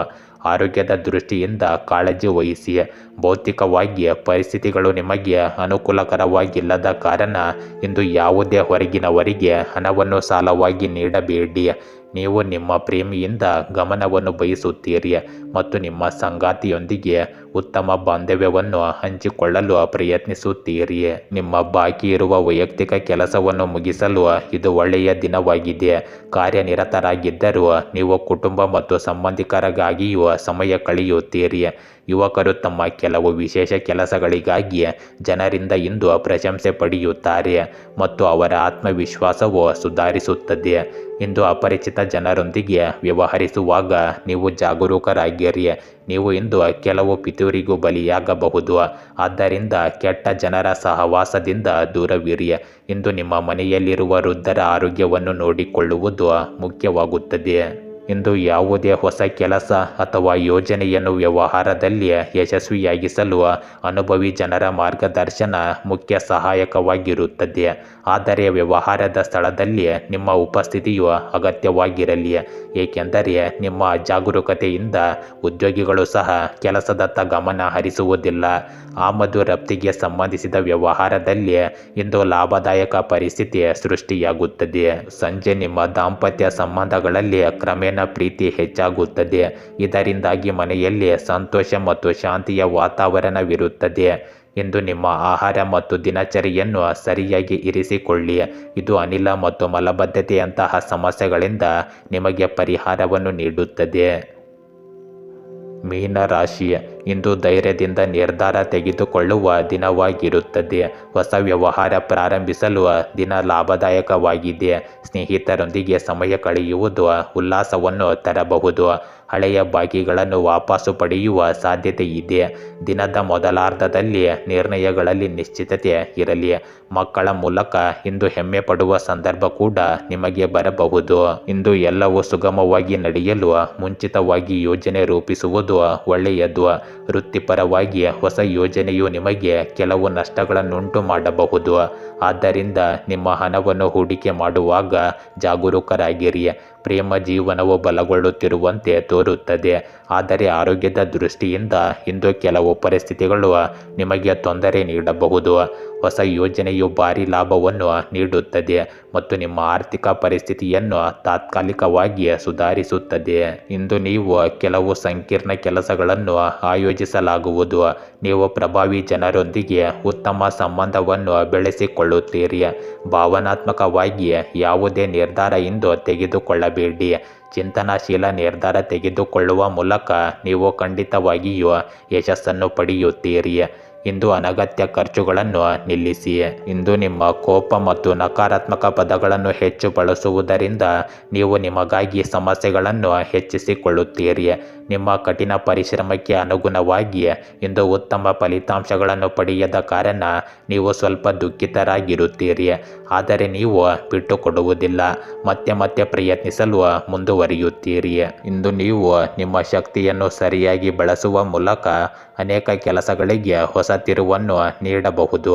ಆರೋಗ್ಯದ ದೃಷ್ಟಿಯಿಂದ ಕಾಳಜಿ ವಹಿಸಿ. ಭೌತಿಕವಾಗಿ ಪರಿಸ್ಥಿತಿಗಳು ನಿಮಗೆ ಅನುಕೂಲಕರವಾಗಿಲ್ಲದ ಕಾರಣ ಇಂದು ಯಾವುದೇ ಹೊರಗಿನವರಿಗೆ ಹಣವನ್ನು ಸಾಲವಾಗಿ ನೀಡಬೇಡಿ. ನೀವು ನಿಮ್ಮ ಪ್ರೇಮಿಯಿಂದ ಗಮನವನ್ನು ಬಯಸುತ್ತೀರಿ ಮತ್ತು ನಿಮ್ಮ ಸಂಗಾತಿಯೊಂದಿಗೆ ಉತ್ತಮ ಬಾಂಧವ್ಯವನ್ನು ಹಂಚಿಕೊಳ್ಳಲು ಪ್ರಯತ್ನಿಸುತ್ತೀರಿ. ನಿಮ್ಮ ಬಾಕಿ ಇರುವ ವೈಯಕ್ತಿಕ ಕೆಲಸವನ್ನು ಮುಗಿಸಲು ಇದು ಒಳ್ಳೆಯ ದಿನವಾಗಿದೆ. ಕಾರ್ಯನಿರತರಾಗಿದ್ದರೂ ನೀವು ಕುಟುಂಬ ಮತ್ತು ಸಂಬಂಧಿಕರಿಗಾಗಿಯೂ ಸಮಯ ಕಳೆಯುತ್ತೀರಿ. ಯುವಕರು ತಮ್ಮ ಕೆಲವು ವಿಶೇಷ ಕೆಲಸಗಳಿಗಾಗಿ ಜನರಿಂದ ಇಂದು ಪ್ರಶಂಸೆ ಪಡೆಯುತ್ತಾರೆ ಮತ್ತು ಅವರ ಆತ್ಮವಿಶ್ವಾಸವು ಸುಧಾರಿಸುತ್ತದೆ. ಇಂದು ಅಪರಿಚಿತ ಜನರೊಂದಿಗೆ ವ್ಯವಹರಿಸುವಾಗ ನೀವು ಜಾಗರೂಕರಾಗಿರಿ. ನೀವು ಇಂದು ಕೆಲವು ಪಿತೂರಿಗೂ ಬಲಿಯಾಗಬಹುದು. ಆದ್ದರಿಂದ ಕೆಟ್ಟ ಜನರ ಸಹವಾಸದಿಂದ ದೂರವಿರಿ. ಇಂದು ನಿಮ್ಮ ಮನೆಯಲ್ಲಿರುವ ವೃದ್ಧರ ಆರೋಗ್ಯವನ್ನು ನೋಡಿಕೊಳ್ಳುವುದು ಮುಖ್ಯವಾಗುತ್ತದೆ. ಇಂದು ಯಾವುದೇ ಹೊಸ ಕೆಲಸ ಅಥವಾ ಯೋಜನೆಯನ್ನು ವ್ಯವಹಾರದಲ್ಲಿ ಯಶಸ್ವಿಯಾಗಿಸಲು ಅನುಭವಿ ಜನರ ಮಾರ್ಗದರ್ಶನ ಮುಖ್ಯ ಸಹಾಯಕವಾಗಿರುತ್ತದೆ. ಆದರೆ ವ್ಯವಹಾರದ ಸ್ಥಳದಲ್ಲಿ ನಿಮ್ಮ ಉಪಸ್ಥಿತಿಯು ಅಗತ್ಯವಾಗಿರಲಿ, ಏಕೆಂದರೆ ನಿಮ್ಮ ಅಜಾಗರೂಕತೆಯಿಂದ ಉದ್ಯೋಗಿಗಳು ಸಹ ಕೆಲಸದತ್ತ ಗಮನ ಹರಿಸುವುದಿಲ್ಲ. ಆಮದು ರಫ್ತಿಗೆ ಸಂಬಂಧಿಸಿದ ವ್ಯವಹಾರದಲ್ಲಿ ಇಂದು ಲಾಭದಾಯಕ ಪರಿಸ್ಥಿತಿ ಸೃಷ್ಟಿಯಾಗುತ್ತದೆ. ಸಂಜೆ ನಿಮ್ಮ ದಾಂಪತ್ಯ ಸಂಬಂಧಗಳಲ್ಲಿ ಕ್ರಮೇಣ ಪ್ರೀತಿ ಹೆಚ್ಚಾಗುತ್ತದೆ. ಇದರಿಂದಾಗಿ ಮನೆಯಲ್ಲಿ ಸಂತೋಷ ಮತ್ತು ಶಾಂತಿಯ ವಾತಾವರಣವಿರುತ್ತದೆ. ಇಂದು ನಿಮ್ಮ ಆಹಾರ ಮತ್ತು ದಿನಚರಿಯನ್ನು ಸರಿಯಾಗಿ ಇರಿಸಿಕೊಳ್ಳಿ. ಇದು ಅನಿಲ ಮತ್ತು ಮಲಬದ್ಧತೆಯಂತಹ ಸಮಸ್ಯೆಗಳಿಂದ ನಿಮಗೆ ಪರಿಹಾರವನ್ನು ನೀಡುತ್ತದೆ. ಮೀನರಾಶಿ, ಇಂದು ಧೈರ್ಯದಿಂದ ನಿರ್ಧಾರ ತೆಗೆದುಕೊಳ್ಳುವ ದಿನವಾಗಿರುತ್ತದೆ. ಹೊಸ ವ್ಯವಹಾರ ಪ್ರಾರಂಭಿಸಲು ದಿನ ಲಾಭದಾಯಕವಾಗಿದೆ. ಸ್ನೇಹಿತರೊಂದಿಗೆ ಸಮಯ ಕಳೆಯುವುದು ಉಲ್ಲಾಸವನ್ನು ತರಬಹುದು. ಹಳೆಯ ಬಾಕಿಗಳನ್ನು ವಾಪಸ್ಸು ಪಡೆಯುವ ಸಾಧ್ಯತೆ ಇದೆ. ದಿನದ ಮೊದಲಾರ್ಧದಲ್ಲಿ ನಿರ್ಣಯಗಳಲ್ಲಿ ನಿಶ್ಚಿತತೆ ಇರಲಿ. ಮಕ್ಕಳ ಮೂಲಕ ಇಂದು ಹೆಮ್ಮೆ ಪಡುವ ಸಂದರ್ಭ ಕೂಡ ನಿಮಗೆ ಬರಬಹುದು. ಇಂದು ಎಲ್ಲವೂ ಸುಗಮವಾಗಿ ನಡೆಯಲು ಮುಂಚಿತವಾಗಿ ಯೋಜನೆ ರೂಪಿಸುವುದು ಒಳ್ಳೆಯದು. ವೃತ್ತಿಪರವಾಗಿ ಹೊಸ ಯೋಜನೆಯು ನಿಮಗೆ ಕೆಲವು ನಷ್ಟಗಳನ್ನುಂಟು ಮಾಡಬಹುದು. ಆದ್ದರಿಂದ ನಿಮ್ಮ ಹಣವನ್ನು ಹೂಡಿಕೆ ಮಾಡುವಾಗ ಜಾಗರೂಕರಾಗಿರಿ. ಪ್ರೇಮ ಜೀವನವು ಬಲಗೊಳ್ಳುತ್ತಿರುವಂತೆ ತೋರುತ್ತದೆ. ಆದರೆ ಆರೋಗ್ಯದ ದೃಷ್ಟಿಯಿಂದ ಇಂದು ಕೆಲವು ಪರಿಸ್ಥಿತಿಗಳು ನಿಮಗೆ ತೊಂದರೆ ನೀಡಬಹುದು. ಹೊಸ ಯೋಜನೆಯು ಭಾರಿ ಲಾಭವನ್ನು ನೀಡುತ್ತದೆ ಮತ್ತು ನಿಮ್ಮ ಆರ್ಥಿಕ ಪರಿಸ್ಥಿತಿಯನ್ನು ತಾತ್ಕಾಲಿಕವಾಗಿ ಸುಧಾರಿಸುತ್ತದೆ. ಇಂದು ನೀವು ಕೆಲವು ಸಂಕೀರ್ಣ ಕೆಲಸಗಳನ್ನು ಆಯೋಜಿಸಲಾಗುವುದು. ನೀವು ಪ್ರಭಾವಿ ಜನರೊಂದಿಗೆ ಉತ್ತಮ ಸಂಬಂಧವನ್ನು ಬೆಳೆಸಿಕೊಳ್ಳುತ್ತೀರಿ. ಭಾವನಾತ್ಮಕವಾಗಿ ಯಾವುದೇ ನಿರ್ಧಾರ ಇಂದು ತೆಗೆದುಕೊಳ್ಳಬೇಡಿ. ಚಿಂತನಾಶೀಲ ನಿರ್ಧಾರ ತೆಗೆದುಕೊಳ್ಳುವ ಮೂಲಕ ನೀವು ಖಂಡಿತವಾಗಿಯೂ ಯಶಸ್ಸನ್ನು ಪಡೆಯುತ್ತೀರಿ. ಇಂದು ಅನಗತ್ಯ ಖರ್ಚುಗಳನ್ನು ನಿಲ್ಲಿಸಿ. ಇಂದು ನಿಮ್ಮ ಕೋಪ ಮತ್ತು ನಕಾರಾತ್ಮಕ ಪದಗಳನ್ನು ಹೆಚ್ಚು ಬಳಸುವುದರಿಂದ ನೀವು ನಿಮಗಾಗಿ ಸಮಸ್ಯೆಗಳನ್ನು ಹೆಚ್ಚಿಸಿಕೊಳ್ಳುತ್ತೀರಿ. ನಿಮ್ಮ ಕಠಿಣ ಪರಿಶ್ರಮಕ್ಕೆ ಅನುಗುಣವಾಗಿ ಇಂದು ಉತ್ತಮ ಫಲಿತಾಂಶಗಳನ್ನು ಪಡೆಯದ ಕಾರಣ ನೀವು ಸ್ವಲ್ಪ ದುಃಖಿತರಾಗಿರುತ್ತೀರಿ. ಆದರೆ ನೀವು ಬಿಟ್ಟುಕೊಡುವುದಿಲ್ಲ, ಮತ್ತೆ ಮತ್ತೆ ಪ್ರಯತ್ನಿಸಲು ಮುಂದುವರಿಯುತ್ತೀರಿ. ಇಂದು ನೀವು ನಿಮ್ಮ ಶಕ್ತಿಯನ್ನು ಸರಿಯಾಗಿ ಬಳಸುವ ಮೂಲಕ ಅನೇಕ ಕೆಲಸಗಳಿಗೆ ಹೊಸ ತಿರುವನ್ನು ನೀಡಬಹುದು.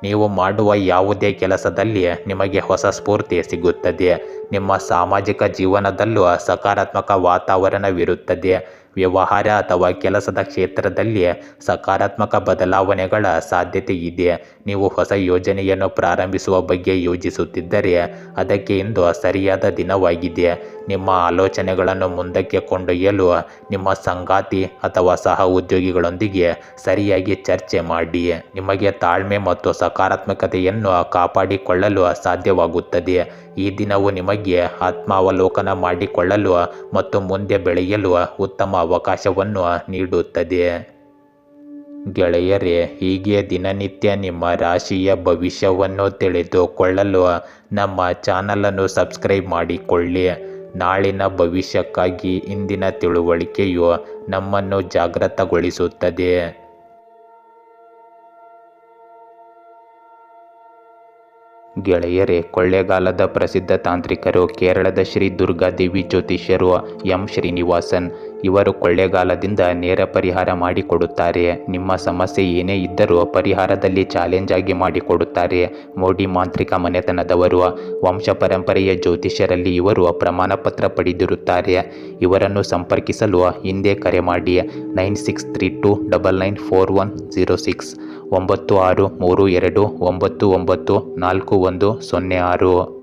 ನೀವು ಮಾಡುವ ಯಾವುದೇ ಕೆಲಸದಲ್ಲಿ ನಿಮಗೆ ಹೊಸ ಸ್ಫೂರ್ತಿ ಸಿಗುತ್ತದೆ. ನಿಮ್ಮ ಸಾಮಾಜಿಕ ಜೀವನದಲ್ಲೂ ಸಕಾರಾತ್ಮಕ ವಾತಾವರಣವಿರುತ್ತದೆ. ವ್ಯವಹಾರ ಅಥವಾ ಕೆಲಸದ ಕ್ಷೇತ್ರದಲ್ಲಿ ಸಕಾರಾತ್ಮಕ ಬದಲಾವಣೆಗಳ ಸಾಧ್ಯತೆ ಇದೆ. ನೀವು ಹೊಸ ಯೋಜನೆಯನ್ನು ಪ್ರಾರಂಭಿಸುವ ಬಗ್ಗೆ ಯೋಜಿಸುತ್ತಿದ್ದರೆ ಅದಕ್ಕೆ ಇಂದು ಸರಿಯಾದ ದಿನವಾಗಿದೆ. ನಿಮ್ಮ ಆಲೋಚನೆಗಳನ್ನು ಮುಂದಕ್ಕೆ ಕೊಂಡೊಯ್ಯಲು ನಿಮ್ಮ ಸಂಗಾತಿ ಅಥವಾ ಸಹ ಉದ್ಯೋಗಿಗಳೊಂದಿಗೆ ಸರಿಯಾಗಿ ಚರ್ಚೆ ಮಾಡಿ. ನಿಮಗೆ ತಾಳ್ಮೆ ಮತ್ತು ಸಕಾರಾತ್ಮಕತೆಯನ್ನು ಕಾಪಾಡಿಕೊಳ್ಳಲು ಸಾಧ್ಯವಾಗುತ್ತದೆ. ಈ ದಿನವು ನಿಮಗೆ ಆತ್ಮಾವಲೋಕನ ಮಾಡಿಕೊಳ್ಳಲು ಮತ್ತು ಮುಂದೆ ಬೆಳೆಯಲು ಉತ್ತಮ ಅವಕಾಶವನ್ನು ನೀಡುತ್ತದೆ. ಗೆಳೆಯರೇ, ಹೀಗೆ ದಿನನಿತ್ಯ ನಿಮ್ಮ ರಾಶಿಯ ಭವಿಷ್ಯವನ್ನು ತಿಳಿದುಕೊಳ್ಳಲು ನಮ್ಮ ಚಾನಲನ್ನು ಸಬ್ಸ್ಕ್ರೈಬ್ ಮಾಡಿಕೊಳ್ಳಿ. ನಾಳಿನ ಭವಿಷ್ಯಕ್ಕಾಗಿ ಇಂದಿನ ತಿಳುವಳಿಕೆಯು ನಮ್ಮನ್ನು ಜಾಗೃತಗೊಳಿಸುತ್ತದೆ. ಗೆಳೆಯರೇ, ಕೊಳ್ಳೇಗಾಲದ ಪ್ರಸಿದ್ಧ ತಾಂತ್ರಿಕರು ಕೇರಳದ ಶ್ರೀ ದುರ್ಗಾದೇವಿ ಜ್ಯೋತಿಷ್ಯರು ಎಂ ಶ್ರೀನಿವಾಸನ್. ಇವರು ಕೊಳ್ಳೇಗಾಲದಿಂದ ನೇರ ಪರಿಹಾರ ಮಾಡಿಕೊಡುತ್ತಾರೆ. ನಿಮ್ಮ ಸಮಸ್ಯೆ ಏನೇ ಇದ್ದರೂ ಪರಿಹಾರದಲ್ಲಿ ಚಾಲೆಂಜ್ ಆಗಿ ಮಾಡಿಕೊಡುತ್ತಾರೆ. ಮೋಡಿ ಮಾಂತ್ರಿಕ ಮನೆತನದವರು. ವಂಶ ಪರಂಪರೆಯ ಜ್ಯೋತಿಷ್ಯರಲ್ಲಿ ಇವರು ಪ್ರಮಾಣಪತ್ರ ಪಡೆದಿರುತ್ತಾರೆ. ಇವರನ್ನು ಸಂಪರ್ಕಿಸಲು ಹಿಂದೆ ಕರೆ ಮಾಡಿ 9632994106 9632994106.